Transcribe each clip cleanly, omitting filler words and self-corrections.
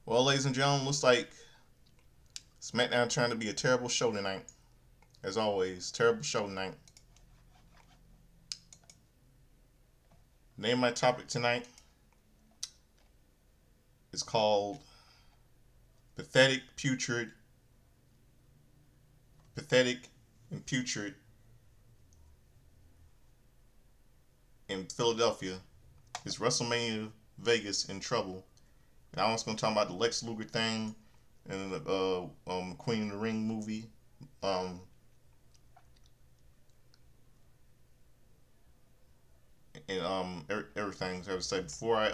Well, ladies and gentlemen, looks like Smackdown trying to be a terrible show tonight. As always, terrible show tonight. Name my topic tonight is called Pathetic, Pathetic and Putrid in Philadelphia. Is WrestleMania Vegas in trouble? And I was going to talk about the Lex Luger thing and the Queen of the Ring movie. Um, and everything. So I would say before I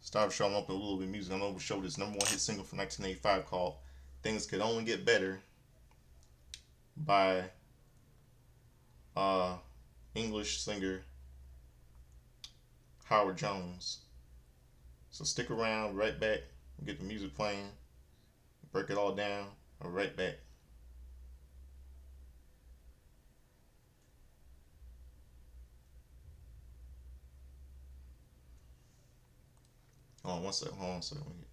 start showing up a little bit of music, I'm going to show this number one hit single from 1985 called "Things Could Only Get Better" by uh, English singer Howard Jones. So stick around, right back, get the music playing, break it all down. I'll be right back. Hold on one second. Hold on one second.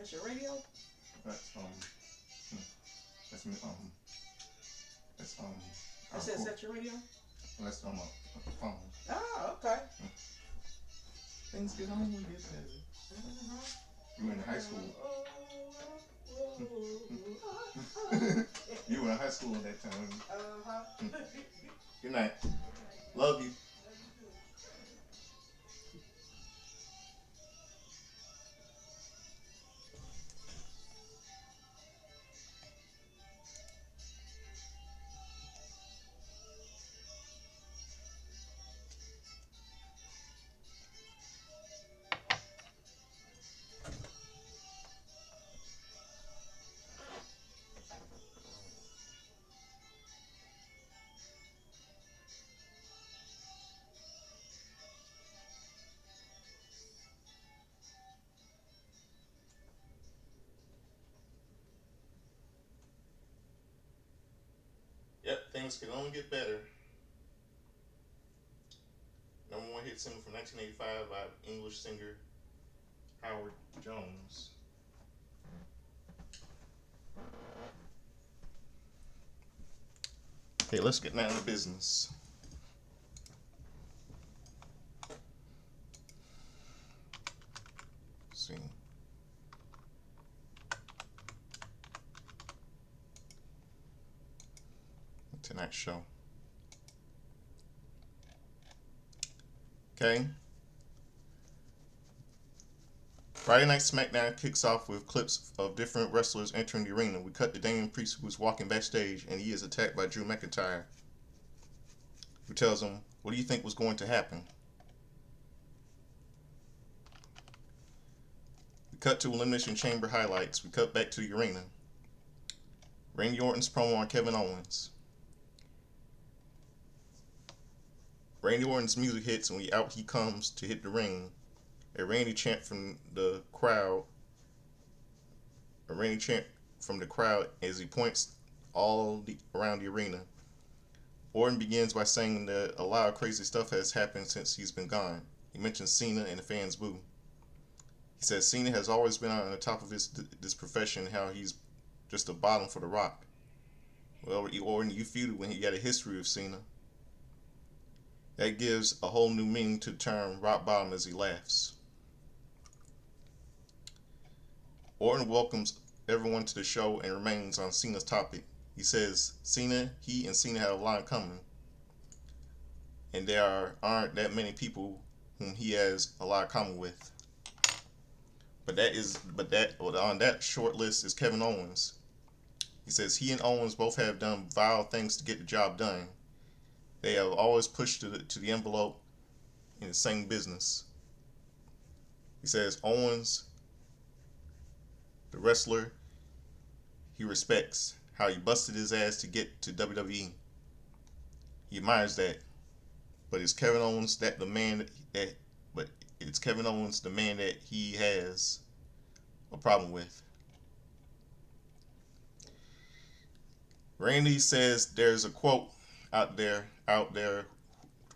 That's your radio? That's that's that's It says that's your radio? that's a phone. Oh, okay. Things get on when you get better. You were in high school. You were in high school at that time. Good night. Love you. Things can only get better. Number one hit single from 1985 by English singer Howard Jones. Okay, let's get down to business. Let's see. Tonight's show. Okay. Friday Night Smackdown kicks off with clips of different wrestlers entering the arena. We cut to Damian Priest, who's walking backstage, and he is attacked by Drew McIntyre, who tells him, "What do you think was going to happen?" We cut to Elimination Chamber highlights. We cut back to the arena. Randy Orton's promo on Kevin Owens. Randy Orton's music hits, and out he comes to hit the ring. A Randy chant from the crowd. A Randy chant from the crowd as he points around the arena. Orton begins by saying that a lot of crazy stuff has happened since he's been gone. He mentions Cena and the fans boo. He says Cena has always been on the top of this profession, how he's just a bottom for The Rock. Well, Orton, you feuded when he had a history of Cena. That gives a whole new meaning to the term rock bottom as he laughs. Orton welcomes everyone to the show and remains on Cena's topic. He says he and Cena have a lot in common, and there aren't that many people whom he has a lot in common with. On that short list is Kevin Owens. He says he and Owens both have done vile things to get the job done. They have always pushed to the envelope in the same business. He says Owens, the wrestler, he respects how he busted his ass to get to WWE. He admires that. But it's Kevin Owens that the man that but it's Kevin Owens the man that he has a problem with. Randy says there's a quote out there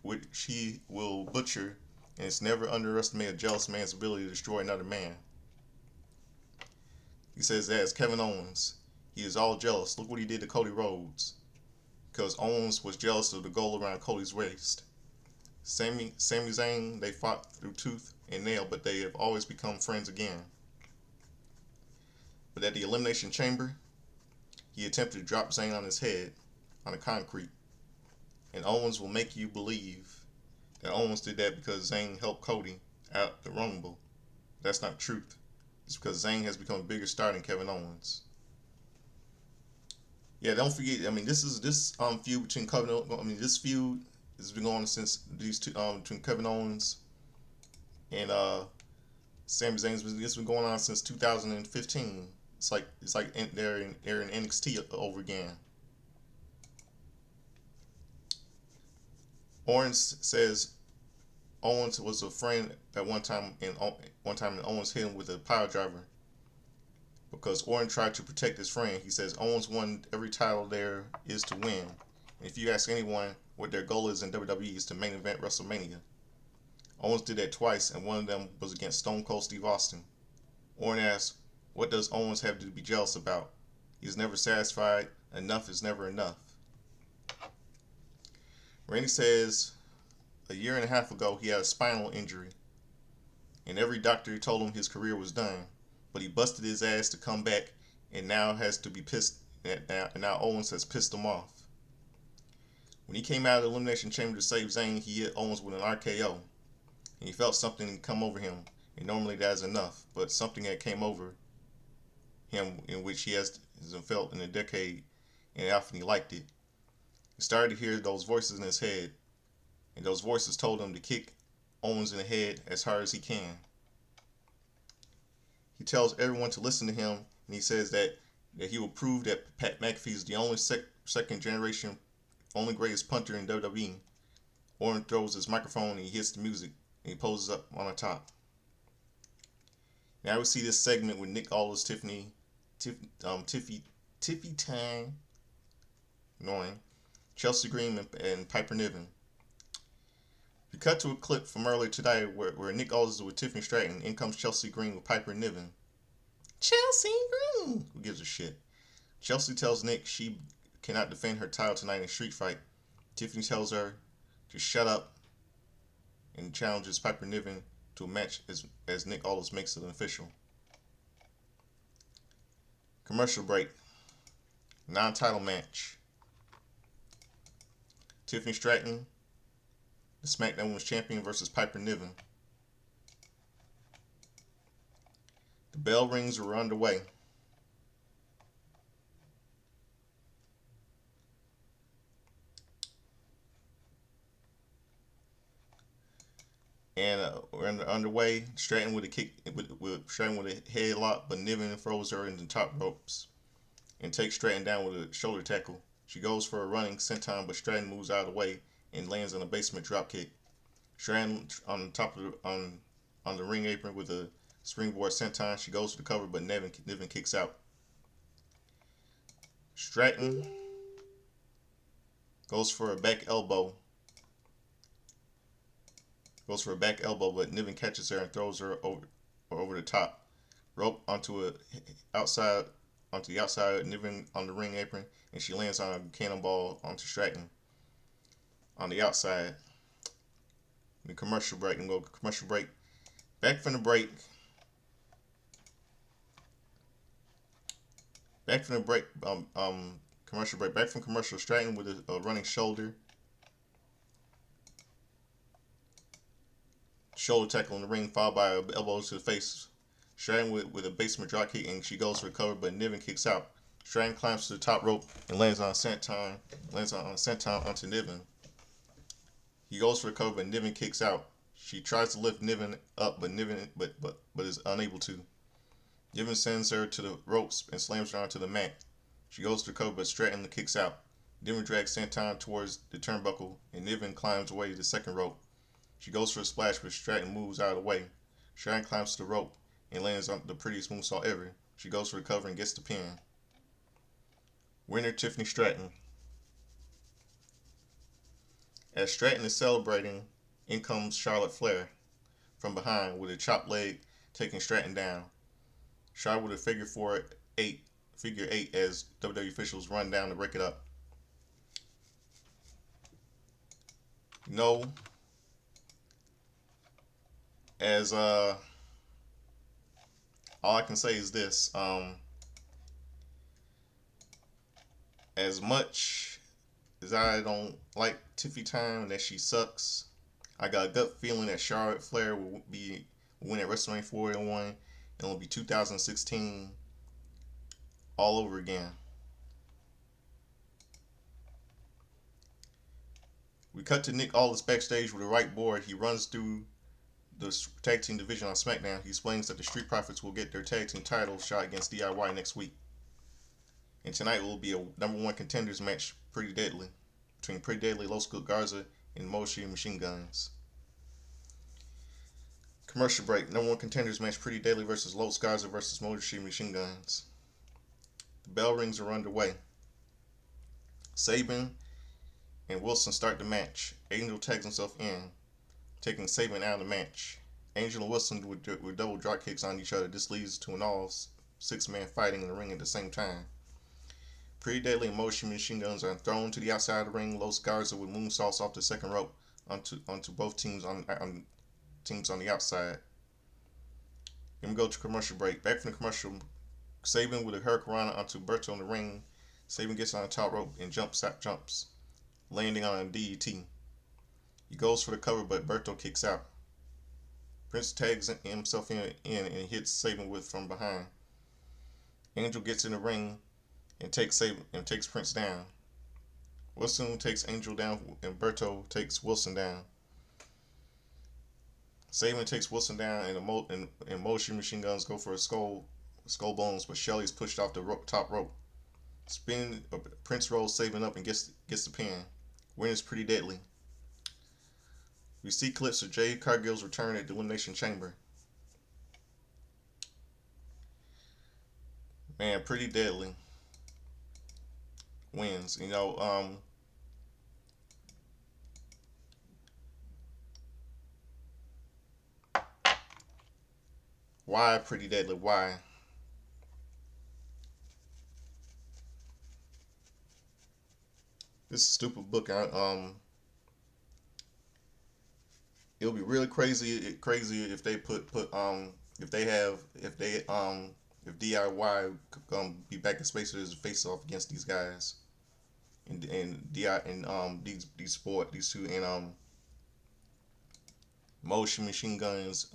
which he will butcher, and it's never underestimate a jealous man's ability to destroy another man. He says that as Kevin Owens, he is all jealous. Look what he did to Cody Rhodes. Because Owens was jealous of the gold around Cody's waist. Sami Zayn, they fought through tooth and nail, but they have always become friends again. But at the Elimination Chamber, he attempted to drop Zayn on his head on the concrete. And Owens will make you believe that Owens did that because Zayn helped Cody out the Rumble. That's not truth. It's because Zayn has become a bigger star than Kevin Owens. Yeah, don't forget. I mean, this feud between Kevin. I mean, this feud has been going on since these two between Kevin Owens and Sami Zayn. It's been going on since 2015. It's like they're in NXT over again. Owens says Owens was a friend at one time, and Owens hit him with a pile driver because Orton tried to protect his friend. He says Owens won every title there is to win. And if you ask anyone what their goal is in WWE, is to main event WrestleMania. Owens did that twice, and one of them was against Stone Cold Steve Austin. Orton asked, what does Owens have to be jealous about? He's never satisfied. Enough is never enough. Randy says a year and a half ago he had a spinal injury, and every doctor told him his career was done, but he busted his ass to come back, and now has to be pissed. And now Owens has pissed him off. When he came out of the Elimination Chamber to save Zayn, he hit Owens with an RKO, and he felt something come over him. And normally that is enough, but something had came over him in which he hasn't felt in a decade, and often he liked it. He started to hear those voices in his head, and those voices told him to kick Owens in the head as hard as he can. He tells everyone to listen to him, and he says that he will prove that Pat McAfee is the only second generation, only greatest punter in WWE. Orton throws his microphone and he hits the music, and he poses up on the top. Now we see this segment with Nick Aldis, Tiffy time, annoying, Chelsea Green and Piper Niven. We cut to a clip from earlier today where Nick Aldis is with Tiffany Stratton. In comes Chelsea Green with Piper Niven. Chelsea Green! Who gives a shit? Chelsea tells Nick she cannot defend her title tonight in a street fight. Tiffany tells her to shut up and challenges Piper Niven to a match as Nick Aldis makes it an official. Commercial break. Non-title match. Tiffany Stratton, the Smackdown Women's Champion, versus Piper Niven. The bell rings are underway. And we're underway. Stratton with a kick, with Stratton with a headlock, but Niven throws her into the top ropes and takes Stratton down with a shoulder tackle. She goes for a running senton, but Stratton moves out of the way and lands on a basement dropkick. Stratton on top of on the ring apron with a springboard senton. She goes for the cover, but Niven kicks out. Stratton goes for a back elbow. But Niven catches her and throws her over the top rope onto the outside. Niven on the ring apron, and she lands on a cannonball onto Stratton on the outside. The commercial break and go commercial break. Back from the break. Commercial break. Back from commercial. Stratton with a running shoulder tackle in the ring, followed by elbows to the face. Stratton with a basement drop kick, and she goes for a cover, but Niven kicks out. Stratton climbs to the top rope and lands on a senton onto Niven. He goes for a cover, but Niven kicks out. She tries to lift Niven up, but is unable to. Niven sends her to the ropes and slams her onto the mat. She goes to the cover, but Stratton kicks out. Niven drags senton towards the turnbuckle, and Niven climbs away to the second rope. She goes for a splash, but Stratton moves out of the way. Stratton climbs to the rope and lands on the prettiest moonsault ever. She goes for the cover and gets the pin. Winner Tiffany Stratton. As Stratton is celebrating, in comes Charlotte Flair from behind with a chopped leg, taking Stratton down. Charlotte with a figure eight as WWE officials run down to break it up. No, as all I can say is this: as much as I don't like Tiffy Time and that she sucks, I got a gut feeling that Charlotte Flair will win at WrestleMania 401, and it'll be 2016 all over again. We cut to Nick Aldis backstage with a right board. He runs through the tag team division on SmackDown. He explains that the Street Profits will get their tag team title shot against DIY next week. And tonight will be a #1 contenders match, Pretty Deadly, between Pretty Deadly, Los Garza, and Moshi Machine Guns. Commercial break. #1 contenders match, Pretty Deadly versus Los Garza versus Moshi Machine Guns. The bell rings are underway. Sabin and Wilson start the match. Angel tags himself in, taking Sabin out of the match. Angel and Wilson with double drop kicks on each other. This leads to an all six-man fighting in the ring at the same time. Pretty Deadly and Motion Machine Guns are thrown to the outside of the ring. Los Garza with moonsaults off the second rope onto both teams on the outside. Then we go to commercial break. Back from the commercial, Sabin with a hurricanrana onto Berto in the ring. Sabin gets on the top rope and jumps, landing on a DDT. He goes for the cover, but Berto kicks out. Prince tags himself in and hits Sabin from behind. Angel gets in the ring and takes Prince down. Wilson takes Angel down and Berto takes Wilson down. Sabin takes Wilson down and Motion Machine Guns go for a skull bones, but Shelly is pushed off the top rope. Prince rolls Sabin up and gets the pin. Winner's Pretty Deadly. We see clips of Jade Cargill's return at the Elimination Chamber. Man, Pretty Deadly wins. Why Pretty Deadly? Why? This is a stupid book. It'll be really crazy if they if they have if DIY be back in space as a face off against these guys and DI and these sport these two and motion machine guns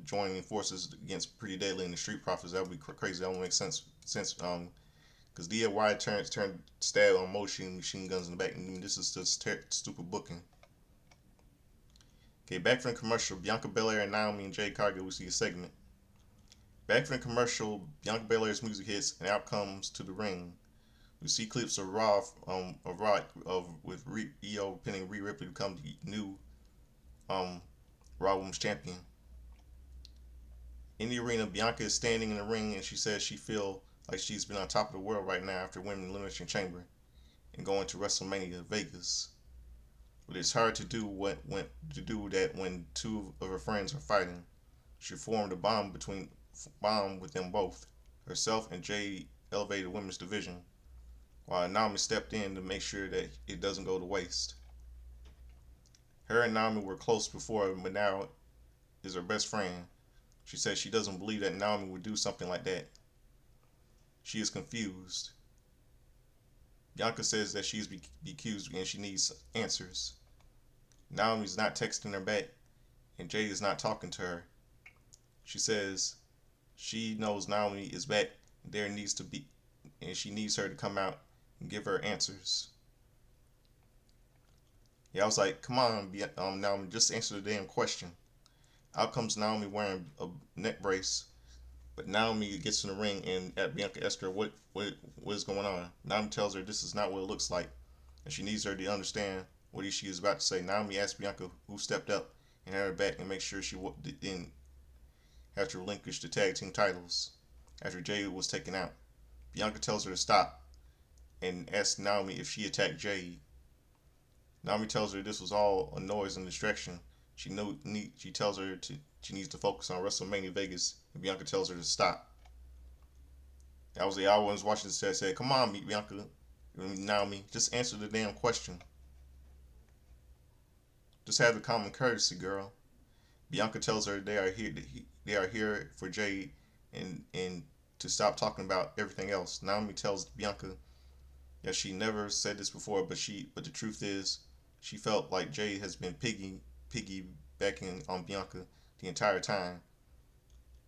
joining forces against Pretty Deadly and the Street Profits. That would be crazy. That would make sense because DIY turned stab on motion machine guns in the back. I mean, this is just stupid booking. Okay, back from the commercial, Bianca Belair and Naomi and Jade Cargill, we see a segment. Back from the commercial, Bianca Belair's music hits and out comes to the ring. We see clips of with EO pinning Rhea Ripley to become the new um, Raw Women's Champion. In the arena, Bianca is standing in the ring and she says she feels like she's been on top of the world right now after winning the Elimination Chamber and going to WrestleMania Vegas. But it's hard to do that when two of her friends are fighting. She formed a bond with them both. Herself and Jade elevated the women's division, while Naomi stepped in to make sure that it doesn't go to waste. Her and Naomi were close before, but now is her best friend. She says she doesn't believe that Naomi would do something like that. She is confused. Bianca says that she's accused and she needs answers. Naomi's not texting her back, and Jade is not talking to her. She says she knows Naomi is back. There needs to be, and she needs her to come out and give her answers. Yeah, I was like, come on, Naomi, just answer the damn question. Out comes Naomi wearing a neck brace, but Naomi gets in the ring and at Bianca asks her what is going on. Naomi tells her this is not what it looks like, and she needs her to understand what she is about to say. Naomi asks Bianca who stepped up and had her back and make sure she didn't have to relinquish the tag team titles after Jade was taken out. Bianca tells her to stop and asks Naomi if she attacked Jade. Naomi tells her this was all a noise and distraction. She tells her she needs to focus on WrestleMania Vegas, and Bianca tells her to stop. I was watching this. I said, "Come on, Bianca, Naomi, just answer the damn question. Just have the common courtesy, girl." Bianca tells her they are here for Jade, and to stop talking about everything else. Naomi tells Bianca that she never said this before, but the truth is, she felt like Jade has been piggybacking on Bianca the entire time.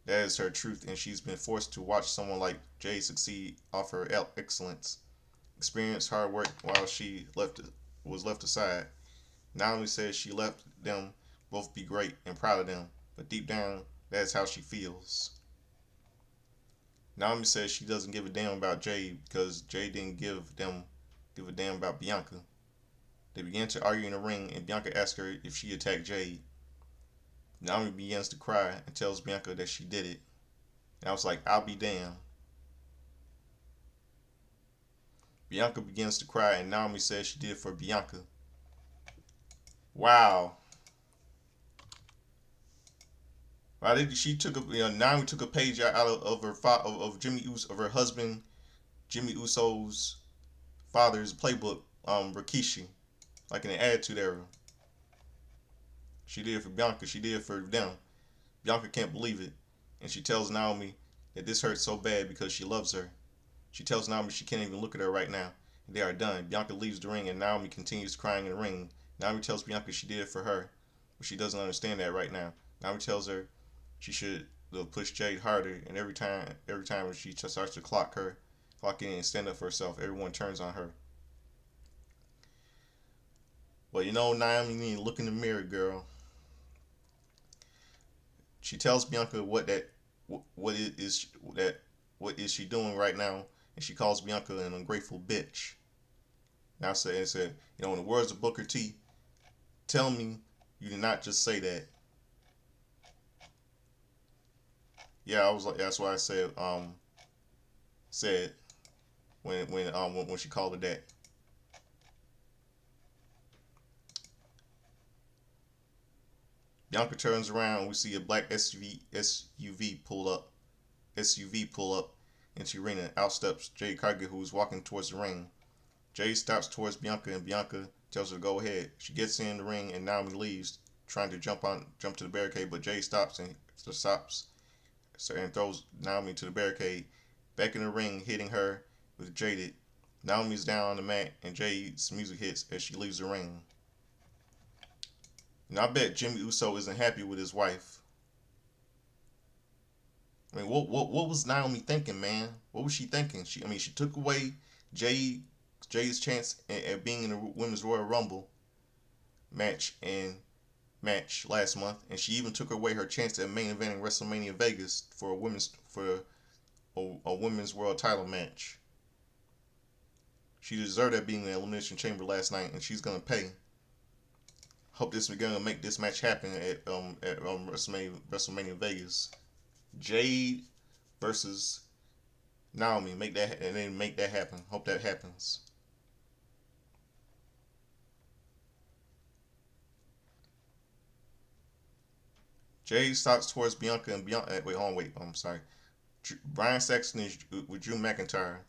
That is her truth, and she's been forced to watch someone like Jade succeed off her excellence, experience hard work while she was left aside. Naomi says she left them both be great and proud of them, but deep down, that's how she feels. Naomi says she doesn't give a damn about Jade because Jade didn't give a damn about Bianca. They begin to argue in the ring, and Bianca asks her if she attacked Jade. Naomi begins to cry and tells Bianca that she did it. And I was like, I'll be damned. Bianca begins to cry, and Naomi says she did it for Bianca. Wow. Naomi took a page out of her of her husband Jimmy Uso's father's playbook, Rikishi, like in the Attitude Era. She did it for Bianca. She did it for them. Bianca can't believe it, and she tells Naomi that this hurts so bad because she loves her. She tells Naomi she can't even look at her right now. They are done. Bianca leaves the ring, and Naomi continues crying in the ring. Naomi tells Bianca she did it for her, but she doesn't understand that right now. Naomi tells her she should push Jade harder, and every time when she starts to clock in and stand up for herself, everyone turns on her. But Naomi, you need to look in the mirror, girl. She tells Bianca what is she doing right now, and she calls Bianca an ungrateful bitch. Now said, in the words of Booker T, tell me you did not just say that. Yeah, I was like, that's why I said when she called her that. Bianca turns around and we see a black SUV pull up. Into the arena. Out steps Jade Cargill, who is walking towards the ring. Jade stops towards Bianca, and Bianca tells her to go ahead. She gets in the ring, and Naomi leaves, trying to jump to the barricade, but Jade stops and throws Naomi to the barricade. Back in the ring, hitting her with Jaded. Naomi's down on the mat, and Jade's music hits as she leaves the ring. Now I bet Jimmy Uso isn't happy with his wife. I mean, what was Naomi thinking, man? What was she thinking? She took away Jade Jade's chance at being in the Women's Royal Rumble match and match last month, and she even took away her chance at main eventing WrestleMania Vegas for a women's world title match. She deserved that being in the Elimination Chamber last night, and she's gonna pay. Hope this is gonna make this match happen at WrestleMania Vegas. Jade versus Naomi, make that happen. Hope that happens. Jade stalks towards Bianca and Bianca. Wait, hold on, wait. I'm sorry. Brian Saxton is with Drew McIntyre.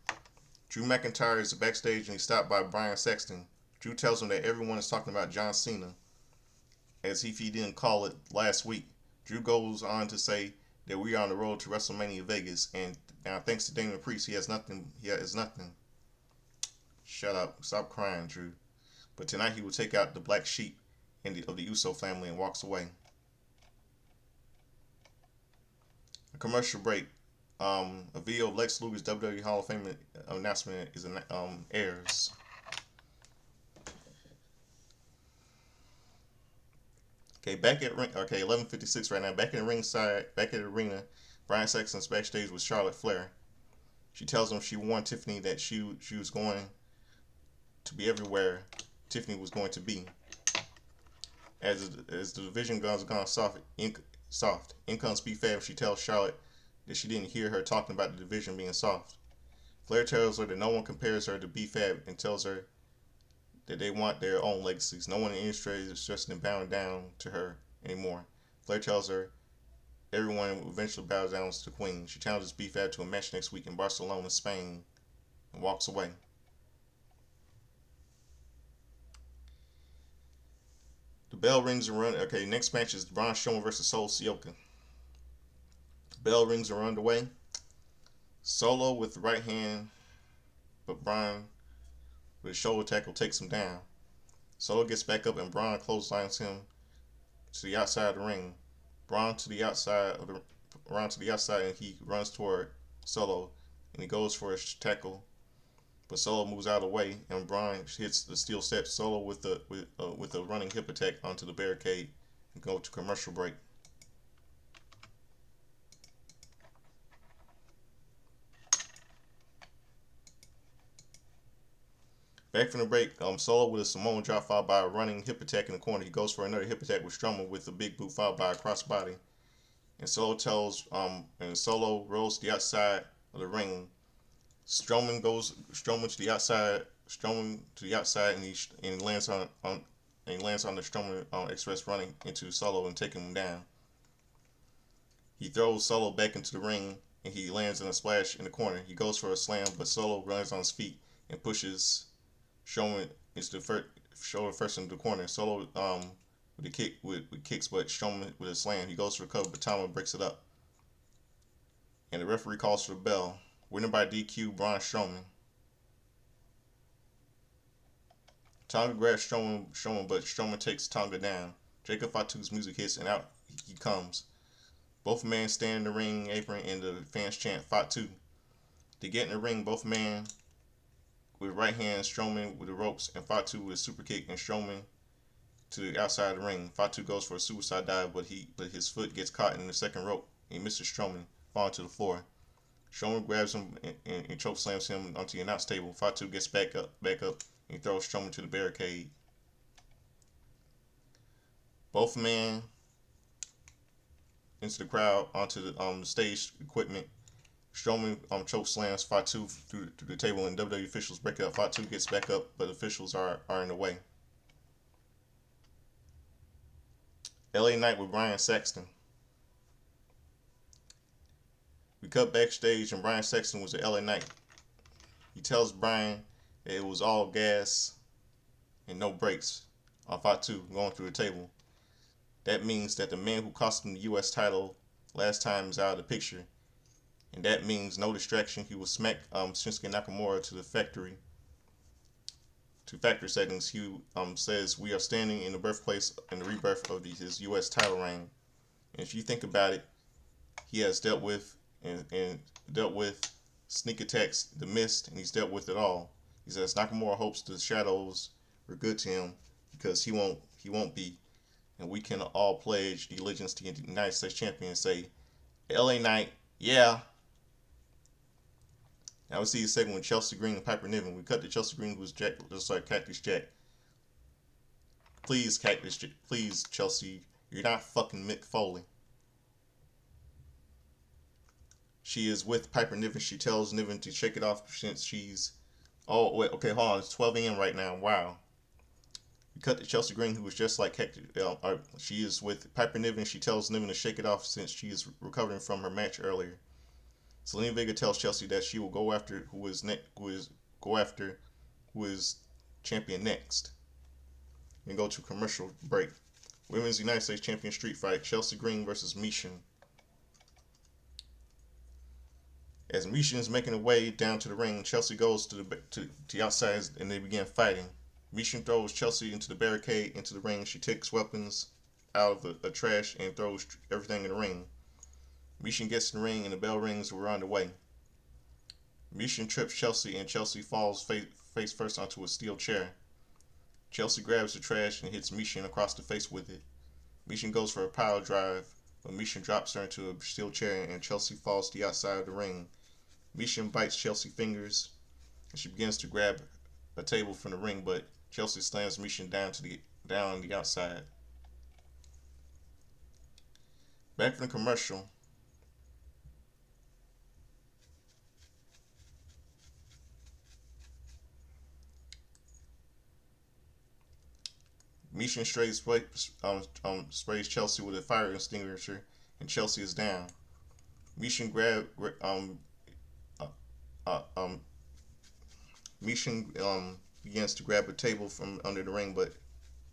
Drew McIntyre is backstage and he's stopped by Brian Saxton. Drew tells him that everyone is talking about John Cena, as if he didn't call it last week. Drew goes on to say that we are on the road to WrestleMania Vegas, and now thanks to Damian Priest, he has nothing. He has nothing. Shut up. Stop crying, Drew. But tonight he will take out the black sheep of the Uso family and walks away. A commercial break. A video of Lex Luger's WWE Hall of Fame announcement airs. Okay, 11:56 right now. Back in the ringside, back at the arena, Brian Saxton's backstage with Charlotte Flair. She tells him she warned Tiffany that she was going to be everywhere Tiffany was going to be. As the division gone soft, in comes B-Fab. She tells Charlotte that she didn't hear her talking about the division being soft. Flair tells her that no one compares her to B-Fab and tells her that they want their own legacies. No one in the industry is interested in bowing down to her anymore. Flair tells her everyone will eventually bows down to the Queen. She challenges B-Fab to a match next week in Barcelona, Spain, and walks away. The bell rings and run. Okay, next match is Braun Strowman versus Solo Sikoa. Bell rings and run away. Solo with the right hand, but Braun with a shoulder tackle takes him down. Solo gets back up and Braun clotheslines him to the outside of the ring. Braun to the outside and he runs toward Solo and he goes for a tackle, but Solo moves out of the way and Braun hits the steel steps. Solo with a running hip attack onto the barricade and go to commercial break. Back from the break, Solo with a Samoan drop followed by a running hip attack in the corner. He goes for another hip attack with Strowman with a big boot followed by a crossbody. And Solo rolls to the outside of the ring. Strowman to the outside, and he lands on the Strowman Express running into Solo and taking him down. He throws Solo back into the ring and he lands in a splash in the corner. He goes for a slam, but Solo runs on his feet and pushes Strowman into the shoulder first into the corner. Solo with a kick with kicks, but Strowman with a slam. He goes for the cover, but Tama breaks it up. And the referee calls for the bell. Winner by DQ, Braun Strowman. Tonga grabs Strowman, but Strowman takes Tonga down. Jacob Fatu's music hits, and out he comes. Both men stand in the ring apron, and the fans chant Fatu. To get in the ring, both men with right hand, Strowman with the ropes, and Fatu with a super kick, and Strowman to the outside of the ring. Fatu goes for a suicide dive, but his foot gets caught in the second rope. He misses Strowman, falling to the floor. Strowman grabs him and choke slams him onto the announce table. Fatu gets back up, and throws Strowman to the barricade. Both men into the crowd onto the stage equipment. Strowman choke slams Fatu through the table, and WWE officials break it up. Fatu gets back up, but officials are in the way. LA Knight with Brian Saxton. We cut backstage and Brian Saxton was at LA Knight. He tells Brian that it was all gas and no brakes on Fatu going through the table. That means that the man who cost him the U.S. title last time is out of the picture, and that means no distraction. He will smack Shinsuke Nakamura to factory settings. He says we are standing in the birthplace and the rebirth of his U.S. title reign. And if you think about it, he has dealt with and dealt with sneak attacks, the mist, and he's dealt with it all. He says Nakamura hopes the shadows are good to him because he won't be, and we can all pledge allegiance to the United States champion and say, LA Knight, yeah. Now we see a segment with Chelsea Green and Piper Niven. We cut to Chelsea Green, who's Jack, just like Cactus Jack. Please, please, Chelsea, you're not fucking Mick Foley. She is with Piper Niven. She tells Niven to shake it off since she's. Oh, wait, okay, hold on. It's 12 a.m. right now. Wow. We cut to Chelsea Green, who was just like Cactus. She is with Piper Niven. She tells Niven to shake it off since she is recovering from her match earlier. Selena Vega tells Chelsea that she will go after who is champion next. And go to commercial break. Women's United States Champion Street Fight: Chelsea Green versus Michin. As Michin is making her way down to the ring, Chelsea goes to the outside and they begin fighting. Michin throws Chelsea into the barricade, into the ring. She takes weapons out of the trash and throws everything in the ring. Michin gets in the ring and the bell rings. We're on the way. Michin trips Chelsea and Chelsea falls face first onto a steel chair. Chelsea grabs the trash and hits Michin across the face with it. Michin goes for a power drive, but Michin drops her into a steel chair and Chelsea falls to the outside of the ring. Michin bites Chelsea's fingers and she begins to grab a table from the ring, but Chelsea slams Michin down on the outside. Back from the commercial. Michin sprays Chelsea with a fire extinguisher, and Chelsea is down. Michin uh, uh, um, begins to grab a table from under the ring, but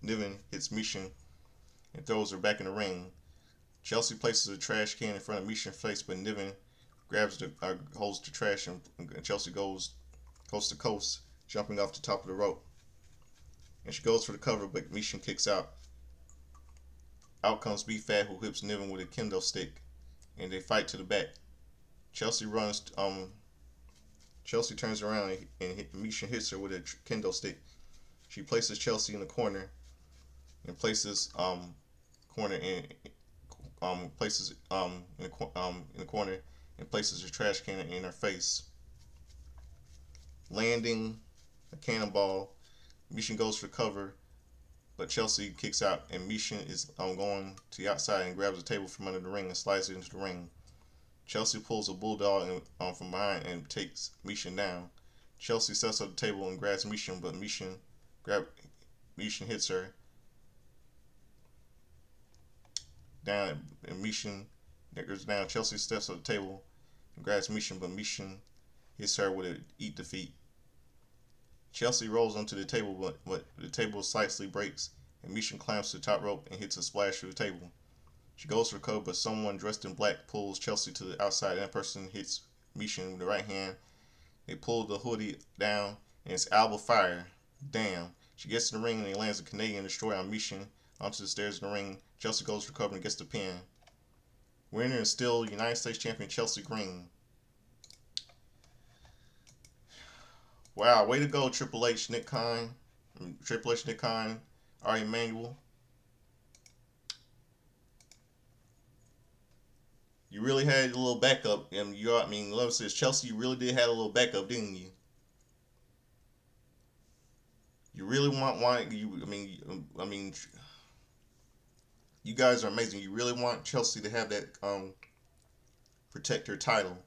Niven hits Michin and throws her back in the ring. Chelsea places a trash can in front of Michin's face, but Niven holds the trash, and Chelsea goes coast to coast, jumping off the top of the rope. And she goes for the cover, but Michin kicks out. Out comes B-Fat, who whips Niven with a kendo stick, and they fight to the back. Chelsea turns around and Michin hits her with a kendo stick. She places Chelsea in the corner and places corner in places in the corner and places a trash can in her face, landing a cannonball. Michin goes for cover, but Chelsea kicks out, and Michin is going to the outside and grabs a table from under the ring and slides it into the ring. Chelsea pulls a bulldog from behind and takes Michin down. Chelsea sets up the table and grabs Michin, but Michin hits her down, and Michin goes down. Chelsea steps up the table and grabs Michin, but Michin hits her with a eat defeat. Chelsea rolls onto the table, but the table slightly breaks, and Michin climbs to the top rope and hits a splash through the table. She goes for a cover, but someone dressed in black pulls Chelsea to the outside, and that person hits Michin with the right hand. They pull the hoodie down, and it's Alba Fire. Damn. She gets in the ring, and he lands a Canadian Destroyer on Michin onto the stairs of the ring. Chelsea goes for cover and gets the pin. Winner is still United States Champion Chelsea Green. Wow, way to go, Triple H, Nick Khan, Ari Emanuel. You really had a little backup. Love says Chelsea, you really did have a little backup, didn't you? You really want you. You guys are amazing. You really want Chelsea to have that protect her title.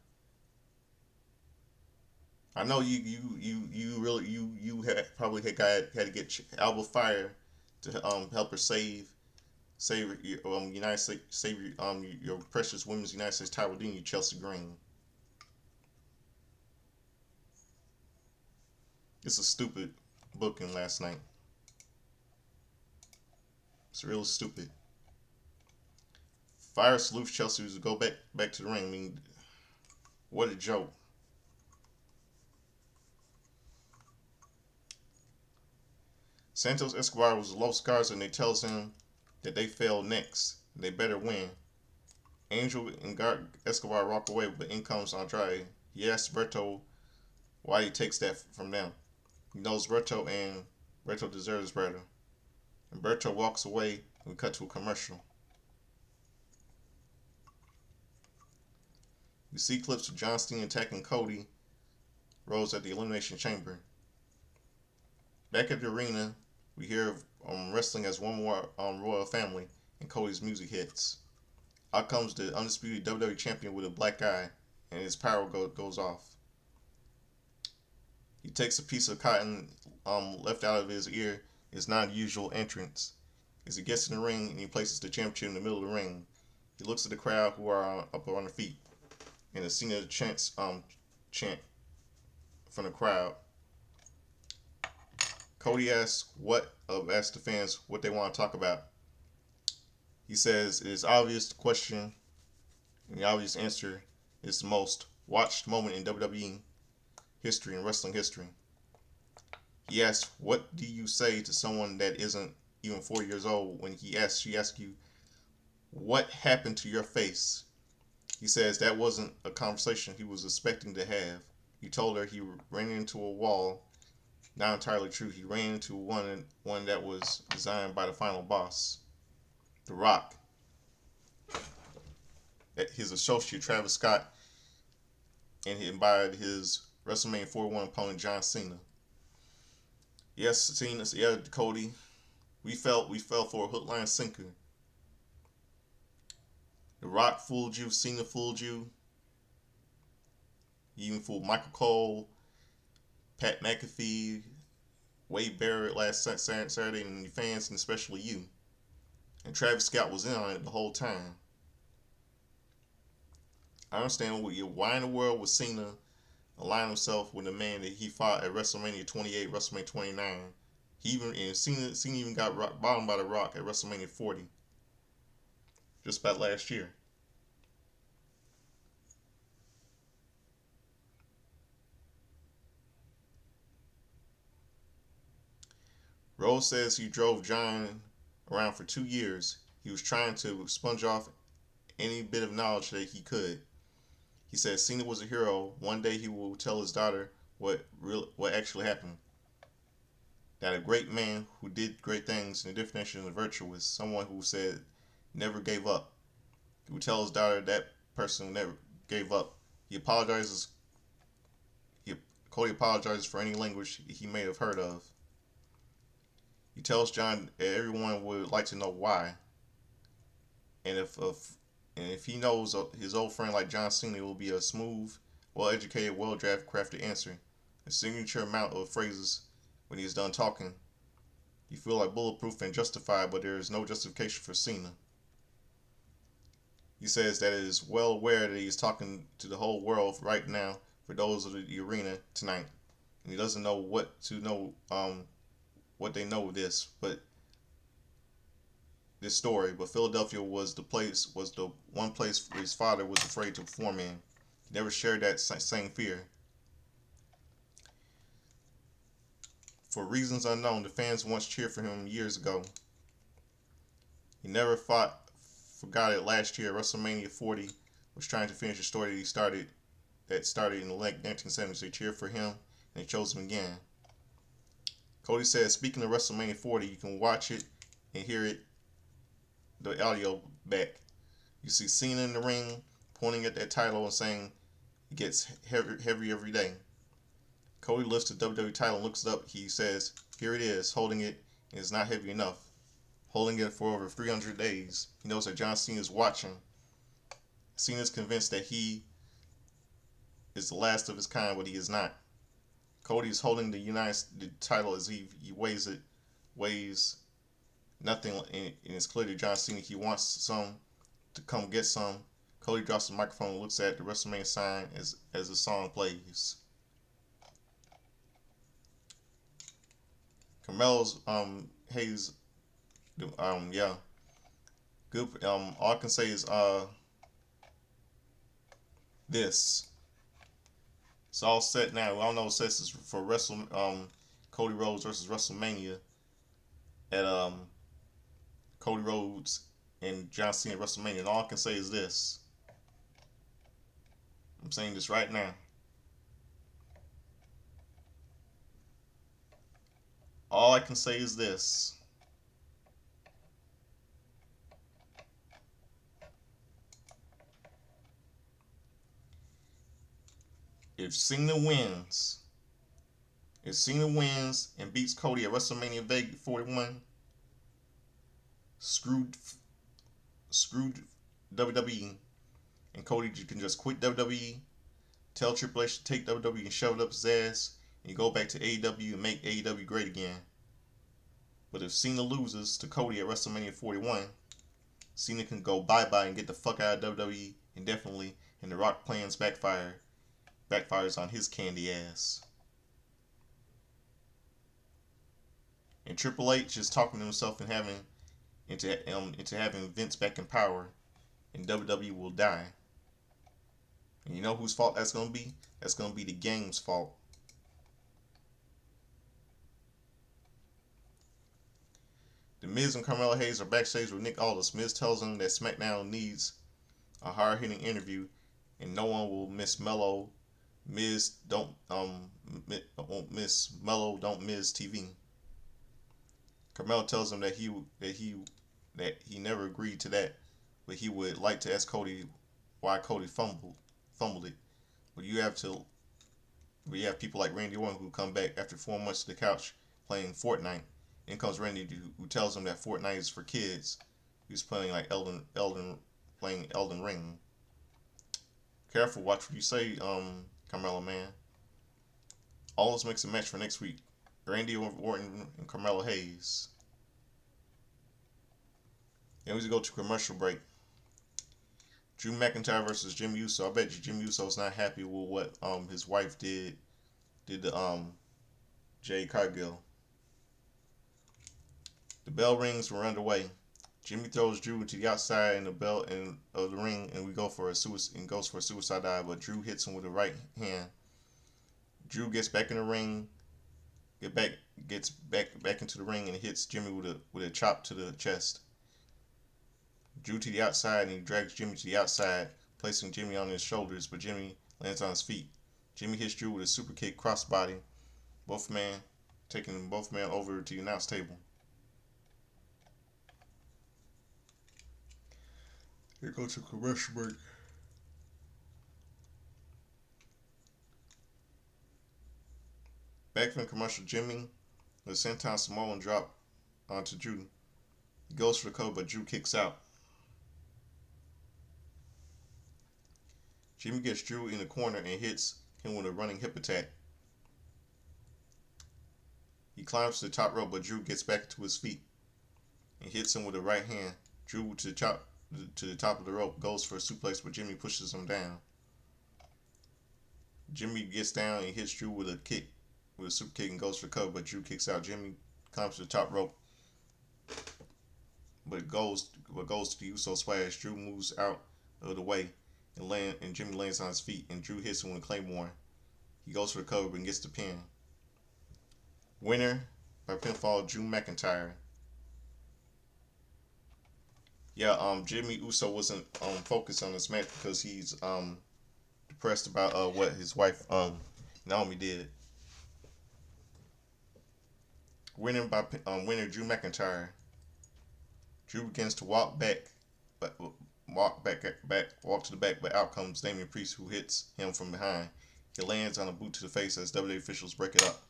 I know you really you had probably had to get Alba Fire to help her save save your United States, save your precious women's United States title, didn't you, Chelsea Green? It's a stupid booking last night. It's real stupid. Fire salutes Chelsea to go back to the ring. I mean, what a joke. Santos Escobar was Los Garza and they tells him that they failed next. They better win. Angel and Escobar walk away, but in comes Andrade. He asks Berto why he takes that from them. He knows Berto deserves better. And Berto walks away and we cut to a commercial. We see clips of John Cena attacking Cody Rhodes at the Elimination Chamber. Back at the arena, we hear wrestling as one more royal family, and Cody's music hits. Out comes the undisputed WWE champion with a black eye, and his power goes off. He takes a piece of cotton left out of his ear, his non-usual entrance. As he gets in the ring and he places the championship in the middle of the ring, he looks at the crowd who are up on their feet, and the Cena chant from the crowd. Cody asks the fans what they want to talk about. He says it is obvious the question, and the obvious answer is the most watched moment in WWE history and wrestling history. He asks, "What do you say to someone that isn't even 4 years old when she asks you, what happened to your face?" He says that wasn't a conversation he was expecting to have. He told her he ran into a wall. Not entirely true. He ran into one that was designed by the final boss, The Rock. His associate Travis Scott, and he invited his WrestleMania 41 opponent John Cena. Yes, Cena. Yeah, Cody. We fell for a hook, line, sinker. The Rock fooled you. Cena fooled you. He even fooled Michael Cole, Pat McAfee, Wade Barrett last Saturday, and the fans, and especially you. And Travis Scott was in on it the whole time. I understand why in the world would Cena align himself with a man that he fought at WrestleMania 28, WrestleMania 29. Cena even got bottomed by The Rock at WrestleMania 40, just about last year. Rose says he drove John around for 2 years. He was trying to sponge off any bit of knowledge that he could. He says Cena was a hero. One day he will tell his daughter what actually happened. That a great man who did great things, and the definition of virtuous, someone who said never gave up. He would tell his daughter that person never gave up. He apologizes. Cody apologizes for any language he may have heard of. He tells John that everyone would like to know why. And if he knows his old friend like John Cena, it will be a smooth, well-educated, well-crafted answer. A signature amount of phrases when he's done talking. You feel like bulletproof and justified, but there is no justification for Cena. He says that it is well aware that he is talking to the whole world right now for those of the arena tonight, and he doesn't know what they know of this story. But Philadelphia was the one place his father was afraid to perform in. He never shared that same fear. For reasons unknown, the fans once cheered for him years ago. He never forgot it last year. WrestleMania 40 was trying to finish a story that started in the late 1970s. They cheered for him and they chose him again. Cody said, speaking of WrestleMania 40, you can watch it and hear it, the audio back. You see Cena in the ring pointing at that title and saying it gets heavy every day. Cody lifts the WWE title and looks it up. He says, here it is, holding it, and it's not heavy enough. Holding it for over 300 days. He knows that John Cena is watching. Cena is convinced that he is the last of his kind, but he is not. Cody is holding the title as he weighs Nothing, and it's clear to John Cena he wants some to come get some. Cody drops the microphone and looks at the WrestleMania sign as the song plays. Carmelo's Hayes yeah, good. All I can say is this. It's all set now. I don't know what sets is for Cody Rhodes versus WrestleMania at Cody Rhodes and John Cena at WrestleMania. And all I can say is this. I'm saying this right now. All I can say is this. If Cena wins, if Cena wins and beats Cody at WrestleMania Vegas 41, screwed screwed WWE, and Cody can just quit WWE, tell Triple H to take WWE and shove it up his ass, and go back to AEW and make AEW great again. But if Cena loses to Cody at WrestleMania 41, Cena can go bye-bye and get the fuck out of WWE indefinitely, and the Rock plans backfires on his candy ass. And Triple H is talking to himself and having into having Vince back in power, and WWE will die. And you know whose fault that's gonna be? That's gonna be the game's fault. The Miz and Carmelo Hayes are backstage with Nick Aldis. Miz tells him that Smackdown needs a hard-hitting interview, and no one will miss Mello. Miz won't miss Mello. Don't miss TV. Carmelo tells him that he never agreed to that, but he would like to ask Cody why Cody fumbled it. But you have people like Randy Orton who come back after 4 months to the couch playing Fortnite. In comes Randy who tells him that Fortnite is for kids. He's playing like playing Elden Ring. Careful, watch what you say, Carmelo man. Always makes a match for next week. Randy Orton and Carmelo Hayes. Then we go to commercial break. Drew McIntyre versus Jimmy Uso. I bet you Jimmy Uso's not happy with what his wife did to Jade Cargill. The bell rings. We're underway. Jimmy throws Drew to the outside in the bell of the ring, and goes for a suicide dive. But Drew hits him with the right hand. Drew gets back in the ring, gets back into the ring, and hits Jimmy with a chop to the chest. Drew to the outside, and he drags Jimmy to the outside, placing Jimmy on his shoulders, but Jimmy lands on his feet. Jimmy hits Drew with a super kick crossbody, taking both men over to the announce table. Here goes to commercial break. Back from the commercial, Jimmy, the senton Samoan drop onto Drew. He goes for the cover, but Drew kicks out. Jimmy gets Drew in the corner and hits him with a running hip attack. He climbs to the top rope, but Drew gets back to his feet and hits him with a right hand. Drew to the top of the rope, goes for a suplex, but Jimmy pushes him down. Jimmy gets down and hits Drew with a super kick and goes for the cover, but Drew kicks out. Jimmy climbs to the top rope, but goes to the Uso splash. Drew moves out of the way and Jimmy lands on his feet, and Drew hits him with a Claymore. He goes for the cover and gets the pin. Winner by pinfall, Drew McIntyre. Yeah, Jimmy Uso wasn't focused on this match because he's depressed about what his wife Naomi did. Winner Drew McIntyre. Drew begins to walk to the back, but out comes Damian Priest, who hits him from behind. He lands on a boot to the face as WWE officials break it up.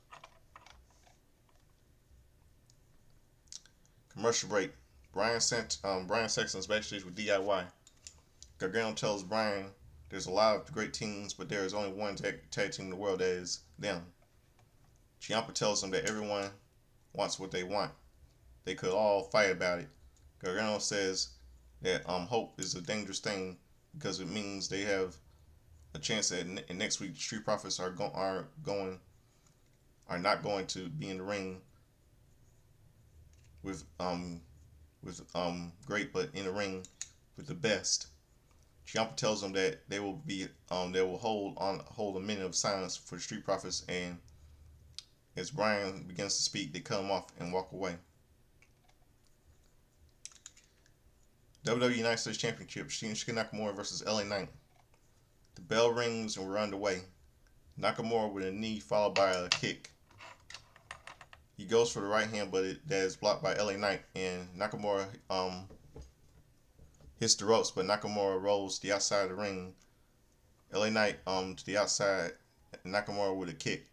Commercial break. Brian Saxon's backstage with DIY. Gargano tells Brian there's a lot of great teams, but there is only one tag team in the world that is them. Ciampa tells him that everyone wants what they want. they could all fight about it. Gargano says that hope is a dangerous thing because it means they have a chance that next week Street Profits are not going to be in the ring with great, but in the ring with the best. Ciampa tells them that they will hold a minute of silence for the Street Profits, and as Brian begins to speak, they cut him off and walk away. WWE United States Championship: Shinsuke Nakamura versus LA Knight. The bell rings and we're underway. Nakamura with a knee followed by a kick. He goes for the right hand, but that is blocked by LA Knight, and Nakamura hits the ropes, but Nakamura rolls to the outside of the ring. LA Knight to the outside, Nakamura with a kick.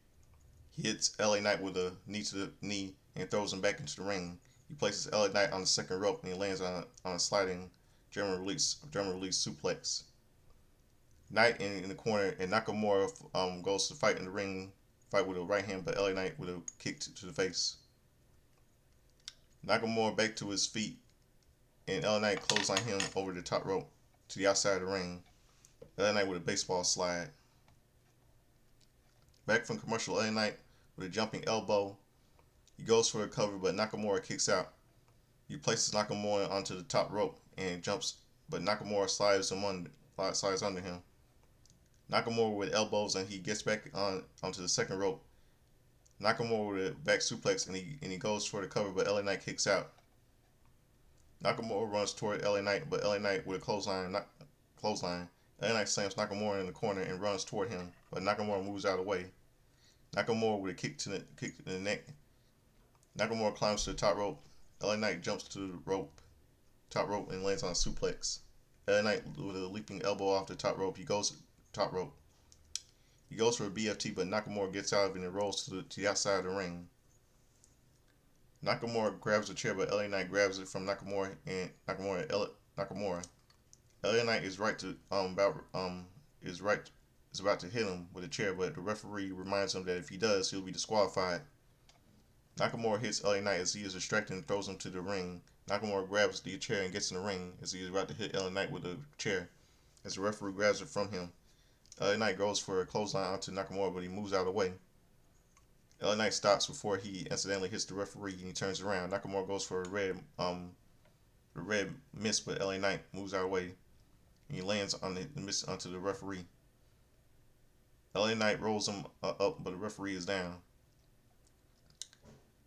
He hits LA Knight with a knee to the knee and throws him back into the ring. He places LA Knight on the second rope and he lands on a sliding German release suplex. Knight in the corner, and Nakamura goes to fight in the ring, fight with a right hand, but LA Knight with a kick to the face. Nakamura back to his feet, and LA Knight clothesline him over the top rope to the outside of the ring. LA Knight with a baseball slide. Back from commercial, LA Knight with a jumping elbow. He goes for the cover, but Nakamura kicks out. He places Nakamura onto the top rope and jumps, but Nakamura slides under him. Nakamura with elbows, and he gets back onto the second rope. Nakamura with a back suplex, and he goes for the cover, but LA Knight kicks out. Nakamura runs toward LA Knight, but LA Knight with a clothesline. LA Knight slams Nakamura in the corner and runs toward him, but Nakamura moves out of the way. Nakamura with a kick to the neck. Nakamura climbs to the top rope. LA Knight jumps to the top rope, and lands on a suplex. LA Knight with a leaping elbow off the top rope. He goes to the top rope. He goes for a BFT, but Nakamura gets out of it and rolls to the outside of the ring. Nakamura grabs the chair, but LA Knight grabs it from Nakamura, and Nakamura. LA Knight is about to hit him with a chair, but the referee reminds him that if he does, he'll be disqualified. Nakamura hits LA Knight as he is distracted and throws him to the ring. Nakamura grabs the chair and gets in the ring as he is about to hit LA Knight with a chair, as the referee grabs it from him. LA Knight goes for a clothesline onto Nakamura, but he moves out of the way. LA Knight stops before he accidentally hits the referee, and he turns around. Nakamura goes for a red miss, but LA Knight moves out of the way, and he lands on the miss onto the referee. LA Knight rolls him up, but the referee is down.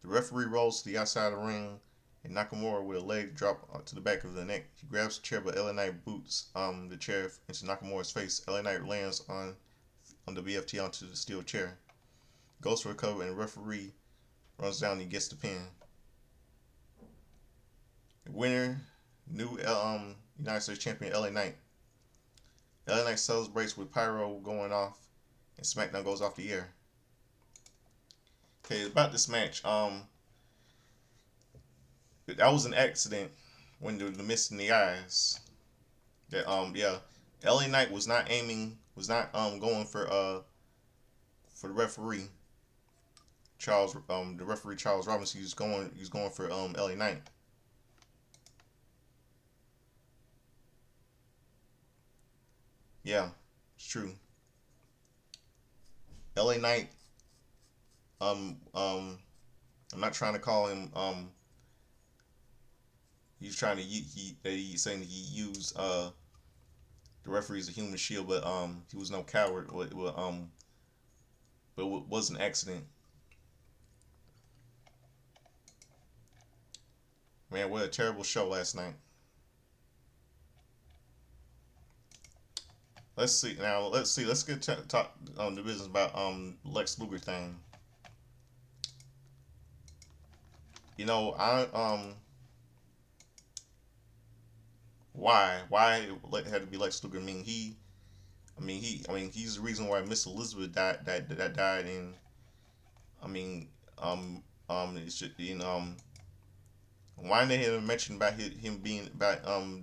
The referee rolls to the outside of the ring, and Nakamura with a leg drop to the back of the neck. He grabs the chair, but LA Knight boots the chair into Nakamura's face. LA Knight lands on the BFT onto the steel chair. Goes for a cover, and the referee runs down and he gets the pin. The winner, new United States champion LA Knight. LA Knight celebrates with pyro going off, and Smackdown goes off the air. Okay, about this match, that was an accident when the mist in the eyes. That LA Knight was not going for the referee the referee Charles Robinson. He's going for LA Knight. Yeah, it's true. LA Knight, I'm not trying to call him he's trying to he's saying that he used the referee as a human shield, but he was no coward. But it was an accident. Man, what a terrible show last night. Let's see. Let's get to talk on the business about Lex Luger thing. You know, why it had to be Lex Luger? He's the reason why Miss Elizabeth died, and I mean, it should, why they had mentioned about him being about him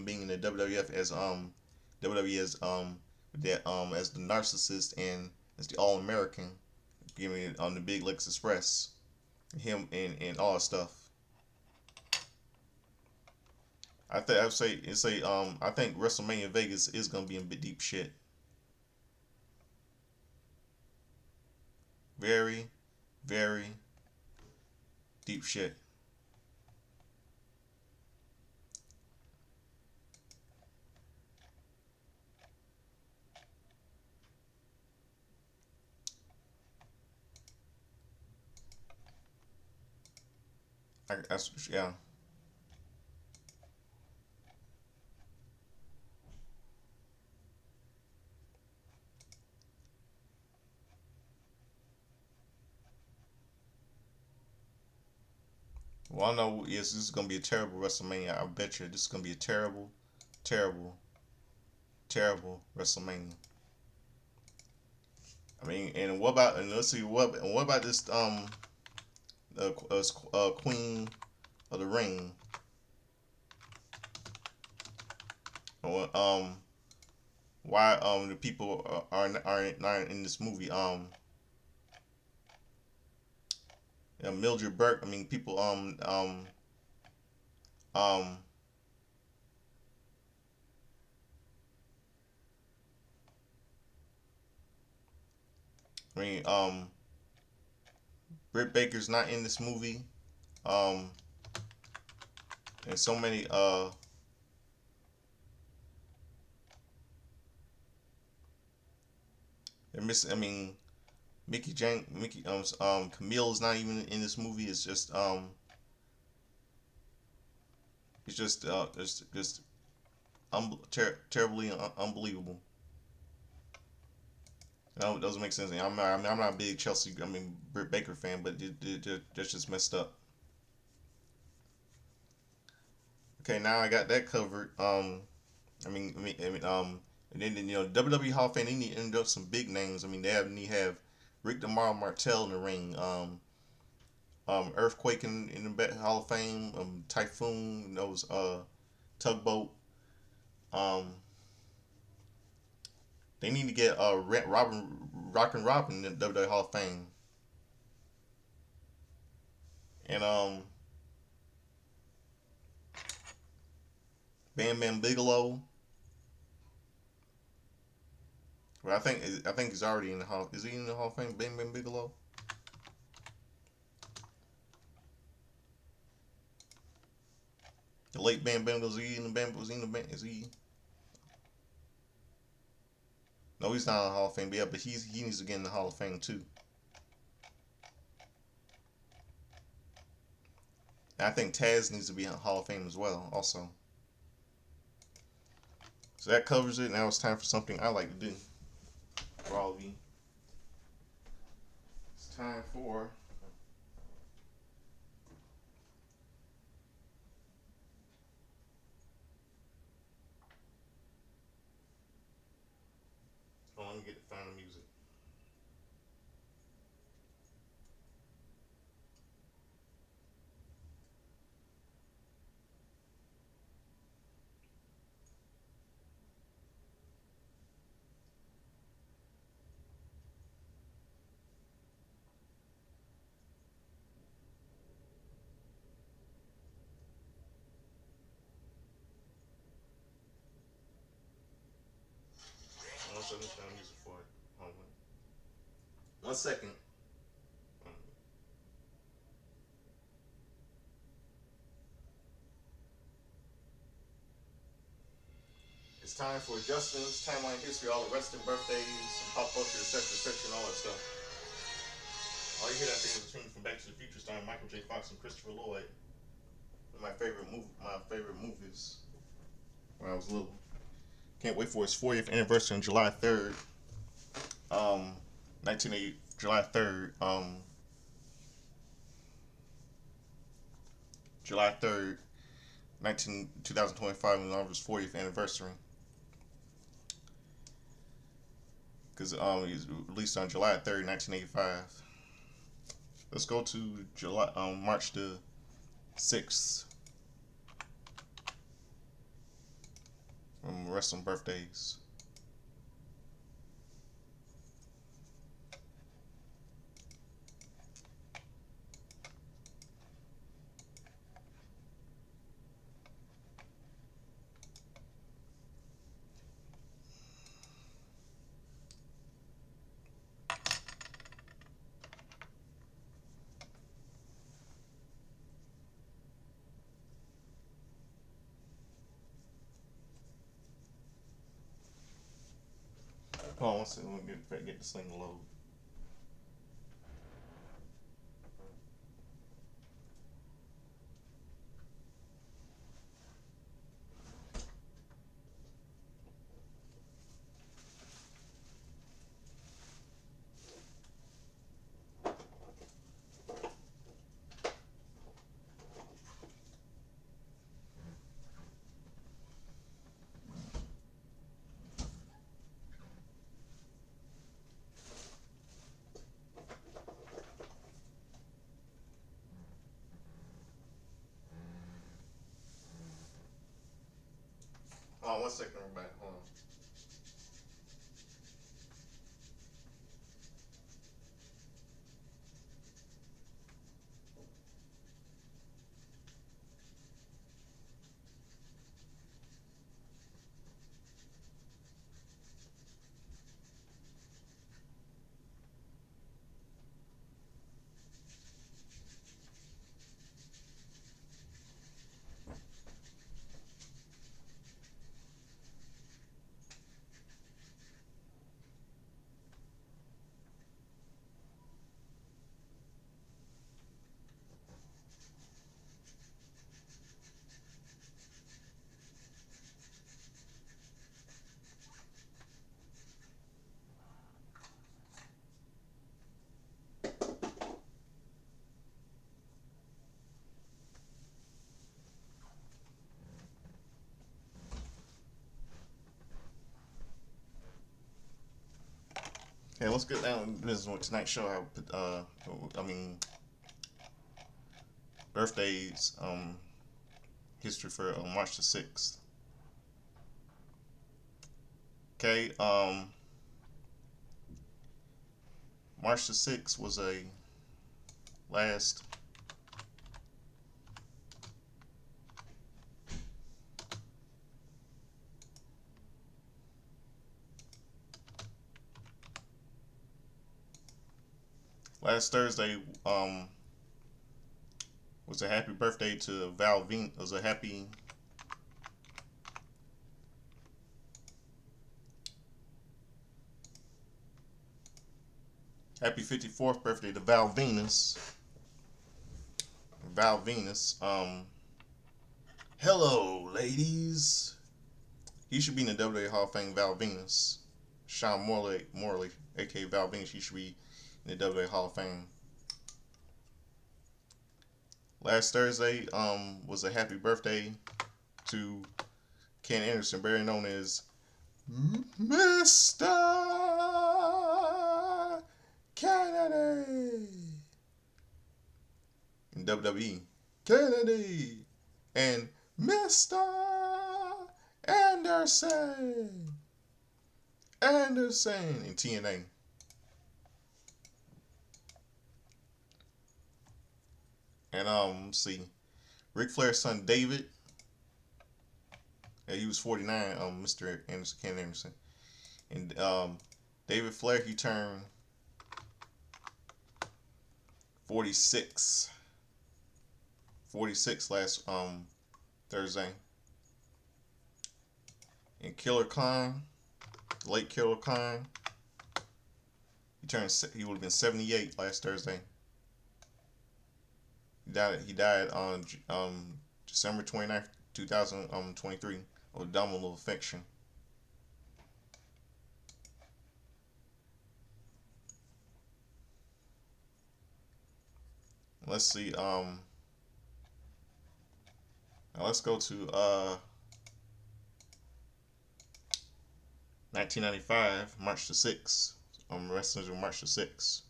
being in the WWF as WWE as the narcissist and as the All American, giving it on the Big Lex Express. him and all that stuff. I think I would say it's a I think WrestleMania Vegas is gonna be in deep shit. Very, very deep shit. Yeah. Well, I know yes, this is gonna be a terrible WrestleMania. I bet you this is gonna be a terrible, terrible, terrible WrestleMania. I mean, and what about and let's see what about this Queen of the Ring? Um, why the people aren't not in this movie? Yeah, Mildred Burke. I mean, people um I mean Britt Baker's not in this movie. Um, and so many they miss. I mean, Mickey Camille's not even in this movie. It's just terribly unbelievable. That doesn't make sense. I'm not a big Chelsea. I mean Britt Baker fan, but that's just messed up. Okay, now I got that covered. And then WWE Hall of Fame. They need to end up some big names. I mean, they have Rick Demar Martel in the ring. Earthquake in the Hall of Fame. Typhoon. Those Tugboat. Um, they need to get Rock and Robin in the WWE Hall of Fame. And Bam Bam Bigelow. Well, I think he's already in the Hall. Is he in the Hall of Fame? Bam Bam Bigelow. The late Bam Bam was he in the Bam was he in the Bam is he? No, he's not in the Hall of Fame. But yeah, but he needs to get in the Hall of Fame too. And I think Taz needs to be in the Hall of Fame as well. Also, so that covers it. Now it's time for something I like to do for all of you. It's time for. Oh, let me get the final music. I'm gonna show this final music for it. Hold on. 1 second. It's time for Justin's timeline history, all the resting birthdays, some pop culture, etc., and all that stuff. All you hear that thing is a tune from Back to the Future starring Michael J. Fox and Christopher Lloyd. My favorite movies when I was little. Can't wait for its 40th anniversary on July 3rd. 1980 July 3rd. July 3rd, 2025 was his 40th anniversary. Because he was released on July 3rd, 1985. Let's go to July March the 6th. Wrestling birthdays. Hold on one second. Let me get this thing to load. Hold on one second. I'm back. Hold on. Okay, let's get down. This is what tonight's show. I mean, birthdays. History for March the 6th. Okay. March the 6th was a last. Last Thursday was a happy birthday to Val Venus. Was a happy 54th birthday to Val Venus. Val Venus. Hello, ladies. He should be in the WWE Hall of Fame. Val Venus. Sean Morley, aka Val Venus. He should be in the WWE Hall of Fame. Last Thursday was a happy birthday to Ken Anderson, better known as Mr. Kennedy in WWE. Kennedy and Mr. Anderson in TNA. And let's see, Ric Flair's son David. He was 49. Mr. Anderson, Ken Anderson, and David Flair, he turned 46. 46 last Thursday. And Killer Khan, late Killer Khan, he would have been 78 last Thursday. He died on December 29th, 2023 of abdominal infection. Let's see. Now let's go to 1995, March the 6th. Wrestlers on March the 6th.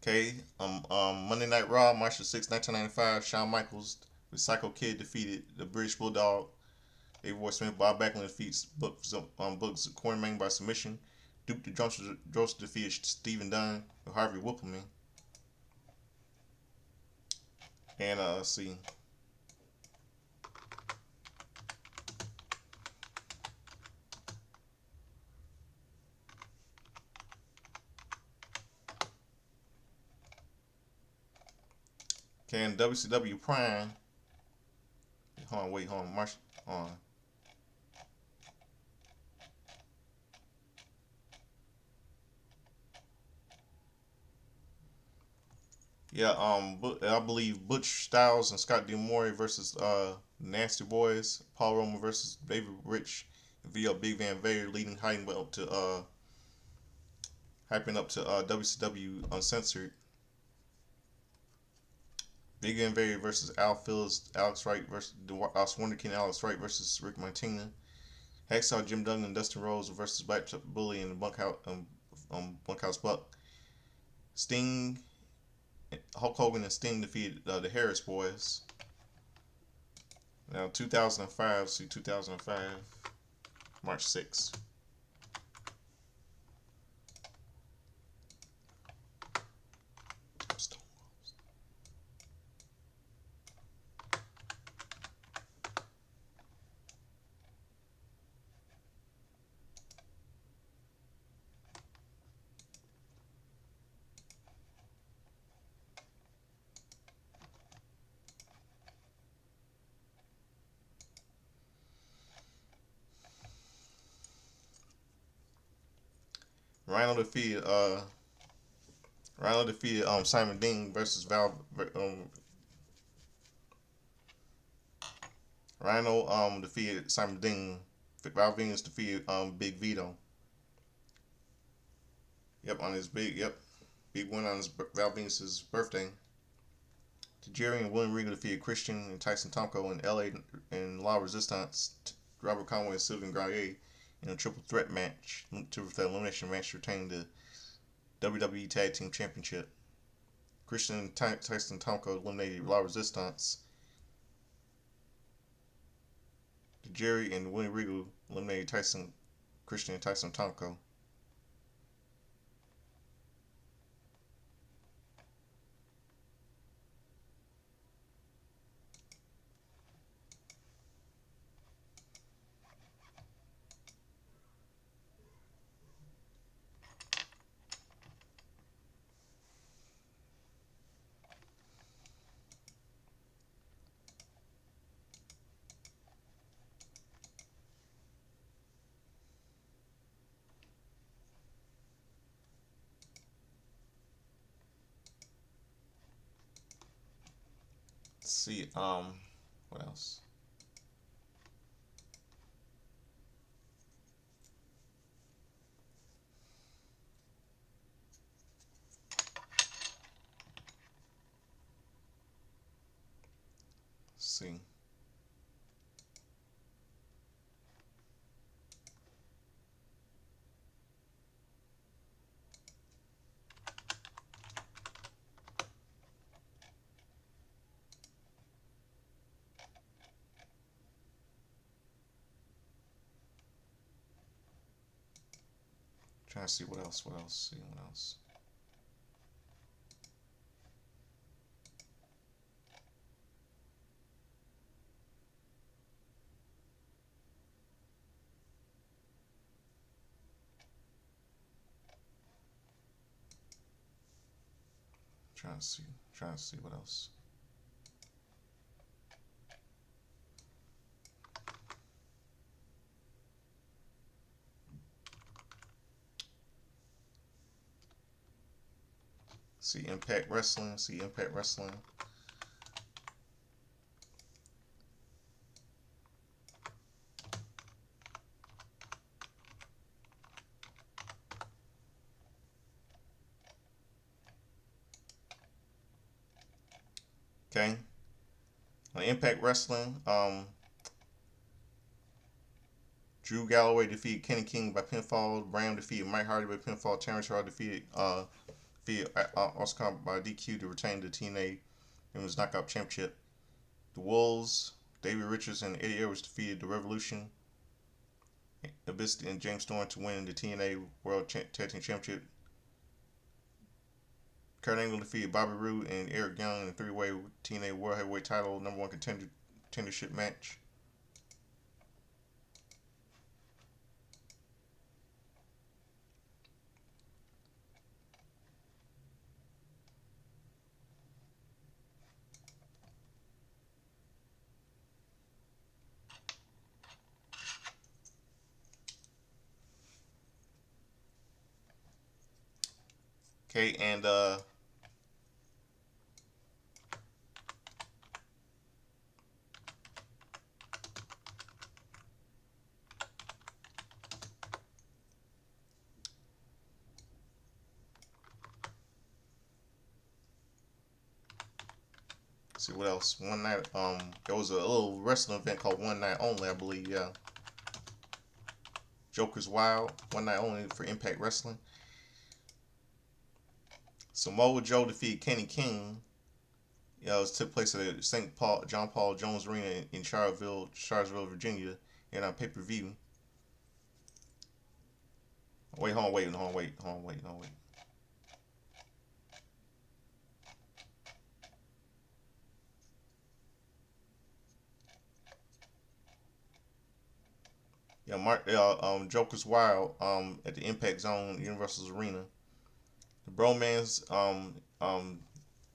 Okay, Monday Night Raw, March the 6th, 1995. Shawn Michaels, the Psycho Kid, defeated the British Bulldog. Dave Boy Smith, Bob Backlund defeats Books Quartermain by submission. Duke the Droster defeated Stephen Dunn with Harvey Whippleman. And let's see. Can WCW Prime? Hold on, wait, hold on, March on. Yeah, I believe Butch Styles and Scott D'Amore versus Nasty Boys, Paul Roman versus David Rich via Big Van Vader, leading hyping up to WCW Uncensored. Big Van Vader versus Al Phillips, Alex Wright versus Wonder King, Alex Wright versus Rick Martina. Hacksaw Jim Duggan and Dustin Rhodes versus Black Bully and Bunkhouse Buck. Sting, Hulk Hogan and Sting defeated the Harris Boys. Now 2005, see 2005, March 6th. Rhino defeated Simon Dean versus Rhino defeated Simon Dean. Val Venus defeated Big Vito. Yep, on his big win on his Val Venus's birthday. Tajiri and William Regal defeated Christian and Tyson Tomko in LA in La Resistance. Robert Conway and Sylvain Grenier in a triple threat elimination match to retain the WWE Tag Team Championship. Christian and Tyson Tomko eliminated La Resistance. Jerry and William Regal eliminated Christian and Tyson Tomko. Let's see, what else? Let's see. Trying to see what else. See what else. Trying to see what else. See Impact Wrestling. Okay. On Impact Wrestling, Drew Galloway defeated Kenny King by pinfall. Bram defeated Mike Hardy by pinfall. Terrence Hart defeated Oscar by DQ to retain the TNA Women's Knockout Championship. The Wolves, David Richards and Eddie Edwards defeated the Revolution, Abyss and James Storm to win the TNA World Tag Team Championship. Kurt Angle defeated Bobby Roode and Eric Young in a three-way TNA World Heavyweight Title #1 contendership match. Okay, and let's see what else. One night, there was a little wrestling event called One Night Only, I believe. Yeah, Joker's Wild, One Night Only for Impact Wrestling. Samoa Joe defeated Kenny King. Yeah, it took place at the St. Paul John Paul Jones Arena in Charlottesville, Virginia, in on pay-per-view. Wait, hold on, wait, hold on, wait, hold on, wait, hold on, wait. Yeah, Joker's Wild at the Impact Zone, Universal's Arena. The Bromans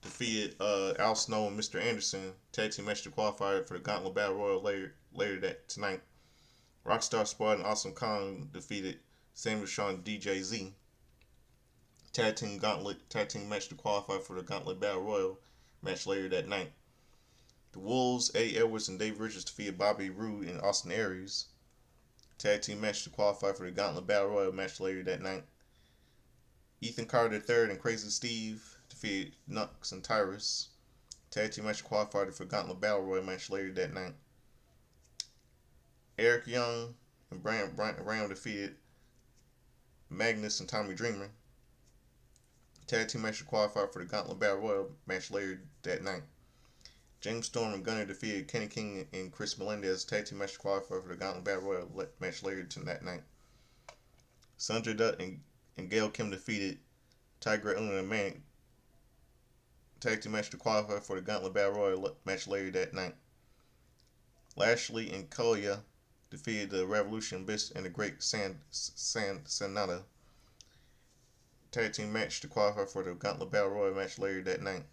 defeated Al Snow and Mr. Anderson tag team match to qualify for the Gauntlet Battle Royal later that tonight. Rockstar Spud and Awesome Kong defeated Samuel Shawn DJZ. Tag team match to qualify for the Gauntlet Battle Royal match later that night. The Wolves, Eddie Edwards and Dave Richards defeated Bobby Roode and Austin Aries. Tag team match to qualify for the Gauntlet Battle Royal match later that night. Ethan Carter III and Crazy Steve defeated Nux and Tyrus. Tag team match qualified for Gauntlet Battle Royal match later that night. Eric Young and Brian Ram defeated Magnus and Tommy Dreamer. Tag team match qualified for the Gauntlet Battle Royal match later that night. James Storm and Gunner defeated Kenny King and Chris Melendez. Tag team match qualified for the Gauntlet Battle Royal match later that night. Sandra Dutt and Gail Kim defeated Tiger Una and Manic. Tag team match to qualify for the Gauntlet Battle Royal match later that night. Lashley and Koya defeated the Revolution Abyss and the Great Sanada. Tag team match to qualify for the Gauntlet Battle Royal match later that night.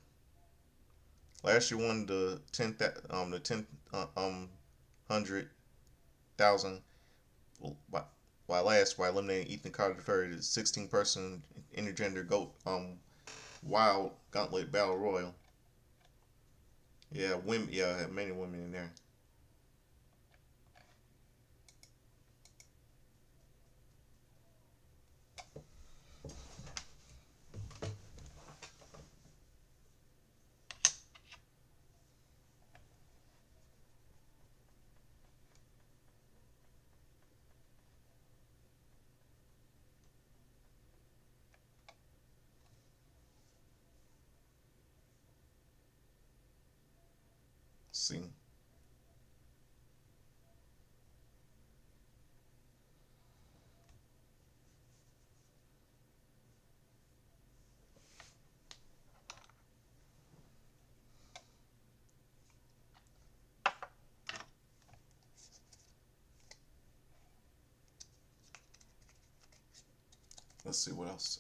Lashley won the 100,000 by eliminating Ethan Carter III, the 16-person intergender GOAT Wild Gauntlet Battle Royal. Yeah, women. Yeah, I had many women in there. Let's see. Let's see what else.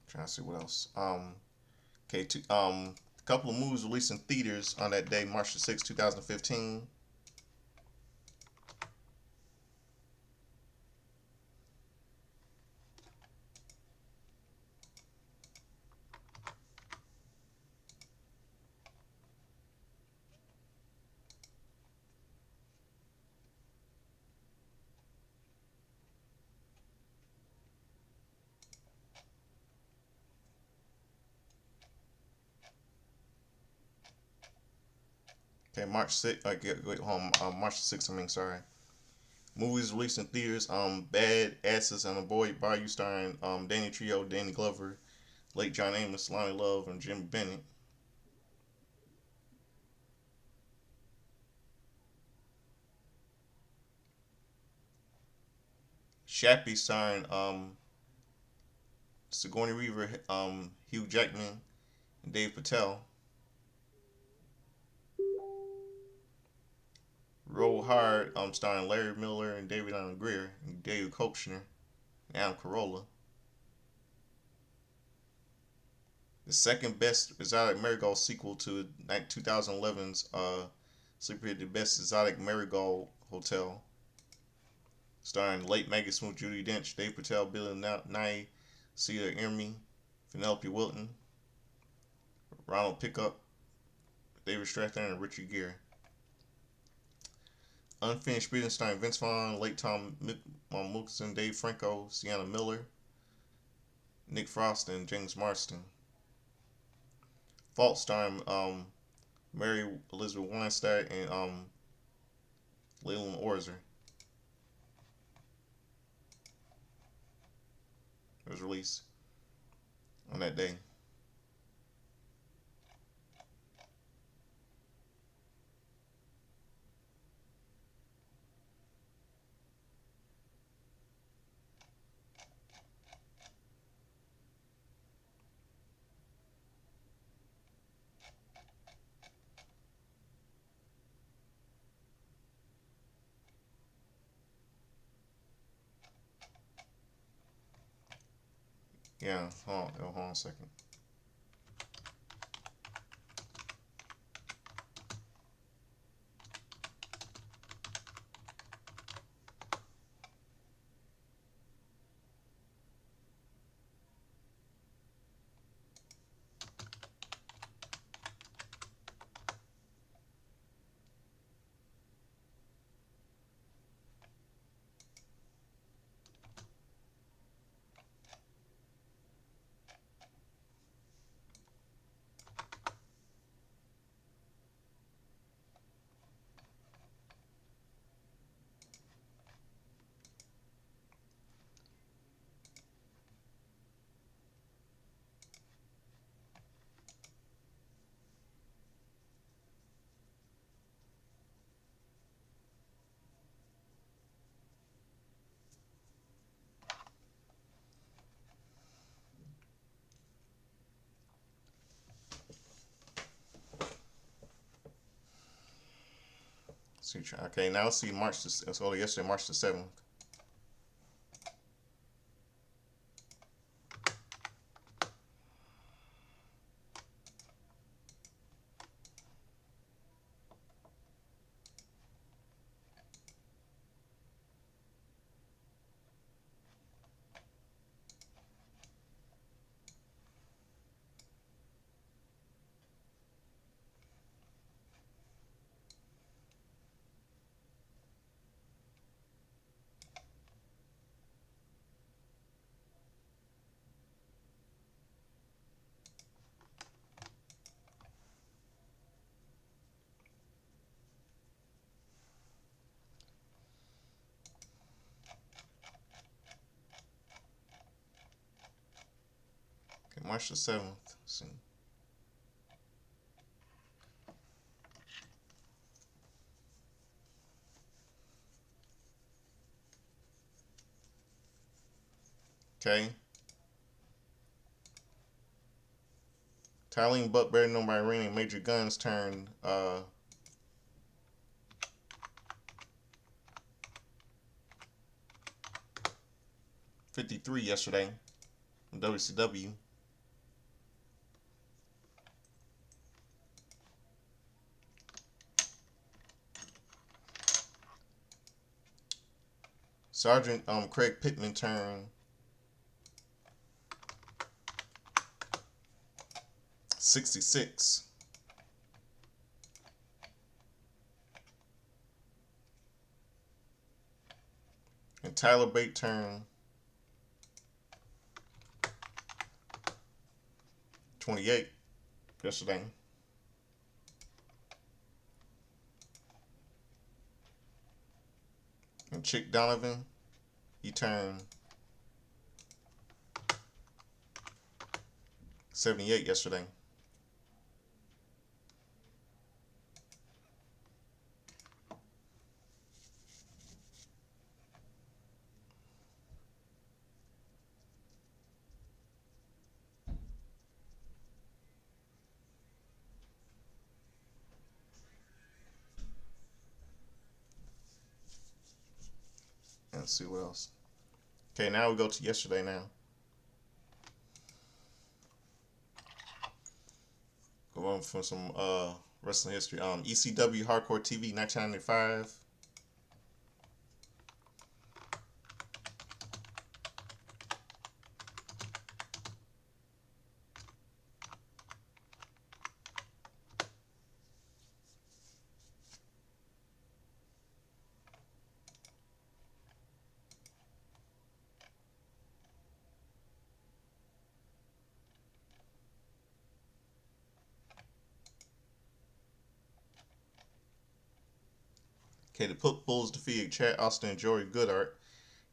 Trying to see what else. Okay. A couple of movies released in theaters on that day, March the 6th, 2015. Okay, March 6th. Wait, hold on. March 6th. I mean, sorry. Movies released in theaters. Bad Asses and a Boy by You, starring Danny Trejo, Danny Glover, late John Amos, Lonnie Love, and Jim Bennett. Shappy, starring Sigourney Weaver, Hugh Jackman, and Dave Patel. Roll Hard, starring Larry Miller and David Allen Greer, and David Koechner, and Adam Carolla. the second best exotic marigold sequel to 2011's sleeper hit, the best exotic marigold hotel, starring late Maggie Smith, Judi Dench, Dave Patel, Billy Nye, Sia Ermi, Penelope Wilton, Ronald Pickup, David Strathairn, and Richard Gere. Unfinished Business starring Vince Vaughn, late Tom Wilkinson, Dave Franco, Sienna Miller, Nick Frost, and James Marston. Fault starring Mary Elizabeth Weinstein and Leland Orser. It was released on that day. Yeah, hold on a second. See, okay, now let's see March the so yesterday, March the 7th. Okay, March the 7th. See. Okay. Tylene Buck, better known by ringing Major Guns, turned 53 yesterday in WCW. Sergeant Craig Pittman turned 66. And Tyler Bate turned 28 yesterday. And Chick Donovan, he turned 78 yesterday. Let's see what else. Okay, now we go to yesterday now. from some wrestling history. ECW Hardcore TV 1995. Okay, the Pit Bulls defeated Chad Austin and Joey Goodart.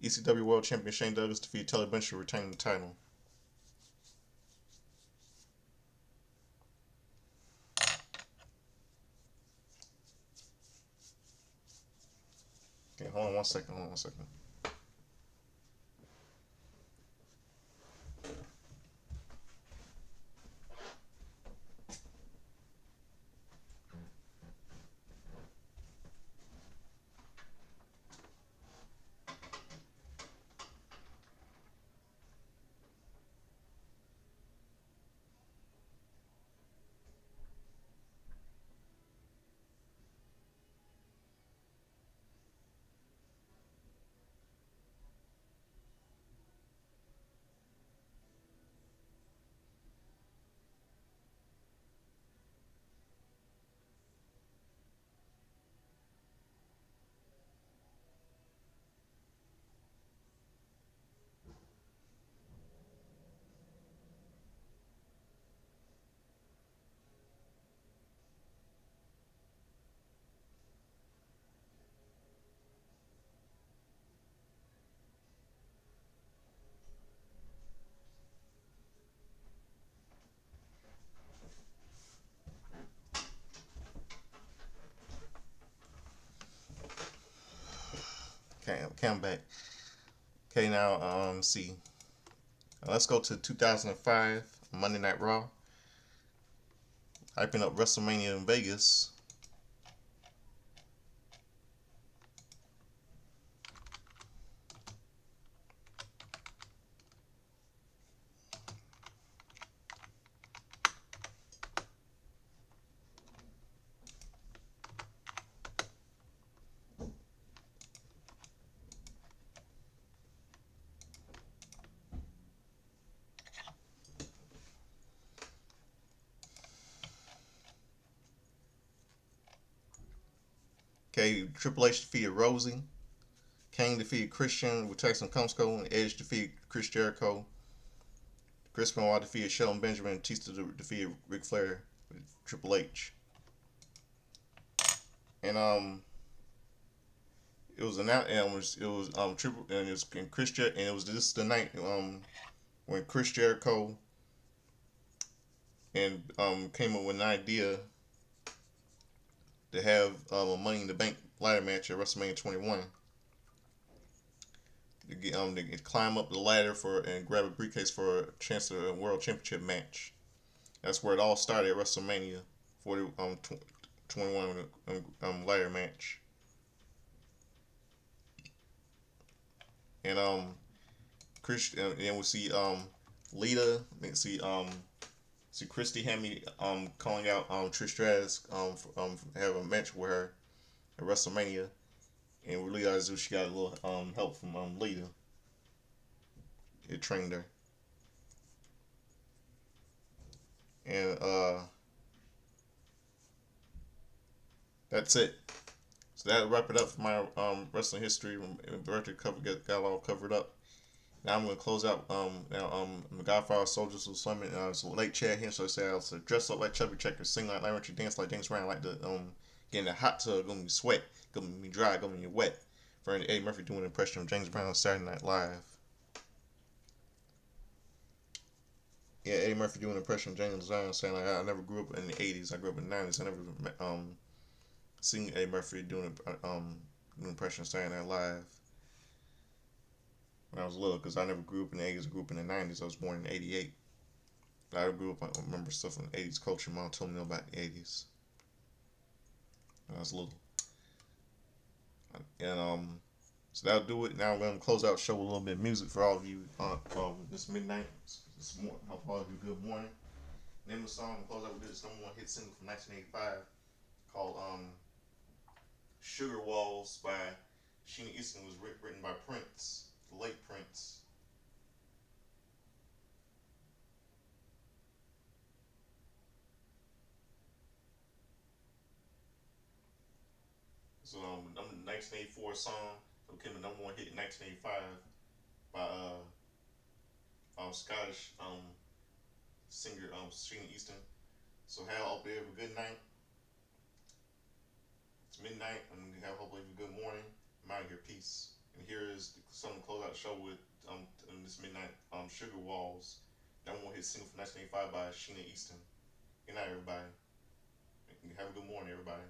ECW World Champion Shane Douglas defeated Tully Blanchard, retaining the title. Okay, hold on one second. Hold on one second. Okay, I'm back. Okay, now see. Let's go to 2005 Monday Night Raw. Hyping up WrestleMania in Vegas. Okay, Triple H defeated Rosie. Kane defeated Christian with Tyson Kumsko. And Edge defeated Chris Jericho. Chris Benoit defeated Shelton Benjamin. And Batista defeated Ric Flair with Triple H. And it was announced, and it was triple, and it was and Chris Jer- and it was this the night when Chris Jericho and came up with an idea to have a Money in the Bank ladder match at WrestleMania 21. To climb up the ladder for and grab a briefcase for a chance at a world championship match. That's where it all started at WrestleMania 40 21 ladder match. And Chris and we see Lita, see Christy Hemme calling out Trish Stratus have a match with her at WrestleMania, and we realize that she got a little help from Lita. It trained her, and that's it. So that'll wrap it up for my wrestling history. Birthday cover got all covered up. Now I'm gonna close out. The Godfather Soldiers of Swimming. So late Chad Henshaw so said, "So dress up like Chubby Checker, sing like Larry, dance like James Brown, like the get in the hot tub, gonna be sweat, gonna be dry, gonna be wet." For Eddie Murphy doing an impression of James Brown on Saturday Night Live. Yeah, Eddie Murphy doing an impression of James Brown, saying like, "I never grew up in the '80s. I grew up in the '90s. I never seen Eddie Murphy doing an impression of Saturday Night Live when I was little, because I never grew up in the '80s. I grew up in the '90s. I was born in '88. But I grew up. I remember stuff from the '80s culture. Mom told me about the '80s when I was little. And so that'll do it. Now I'm gonna close out the show with a little bit of music for all of you. This midnight, this morning. Hope all of you good morning. Name of the song close out with this number one hit single from 1985 called Sugar Walls by Sheena Easton. Was written by Prince, the late Prince. So the 1984 song that became the number one hit in 1985 by Scottish singer Sheena Easton. So hope you have a good night. It's midnight, and you have hopefully a good morning. I'm out of here. Peace. And here is something to close out the show with this midnight Sugar Walls. Number one hit single from 1985 by Sheena Easton. Good night, everybody. Have a good morning, everybody.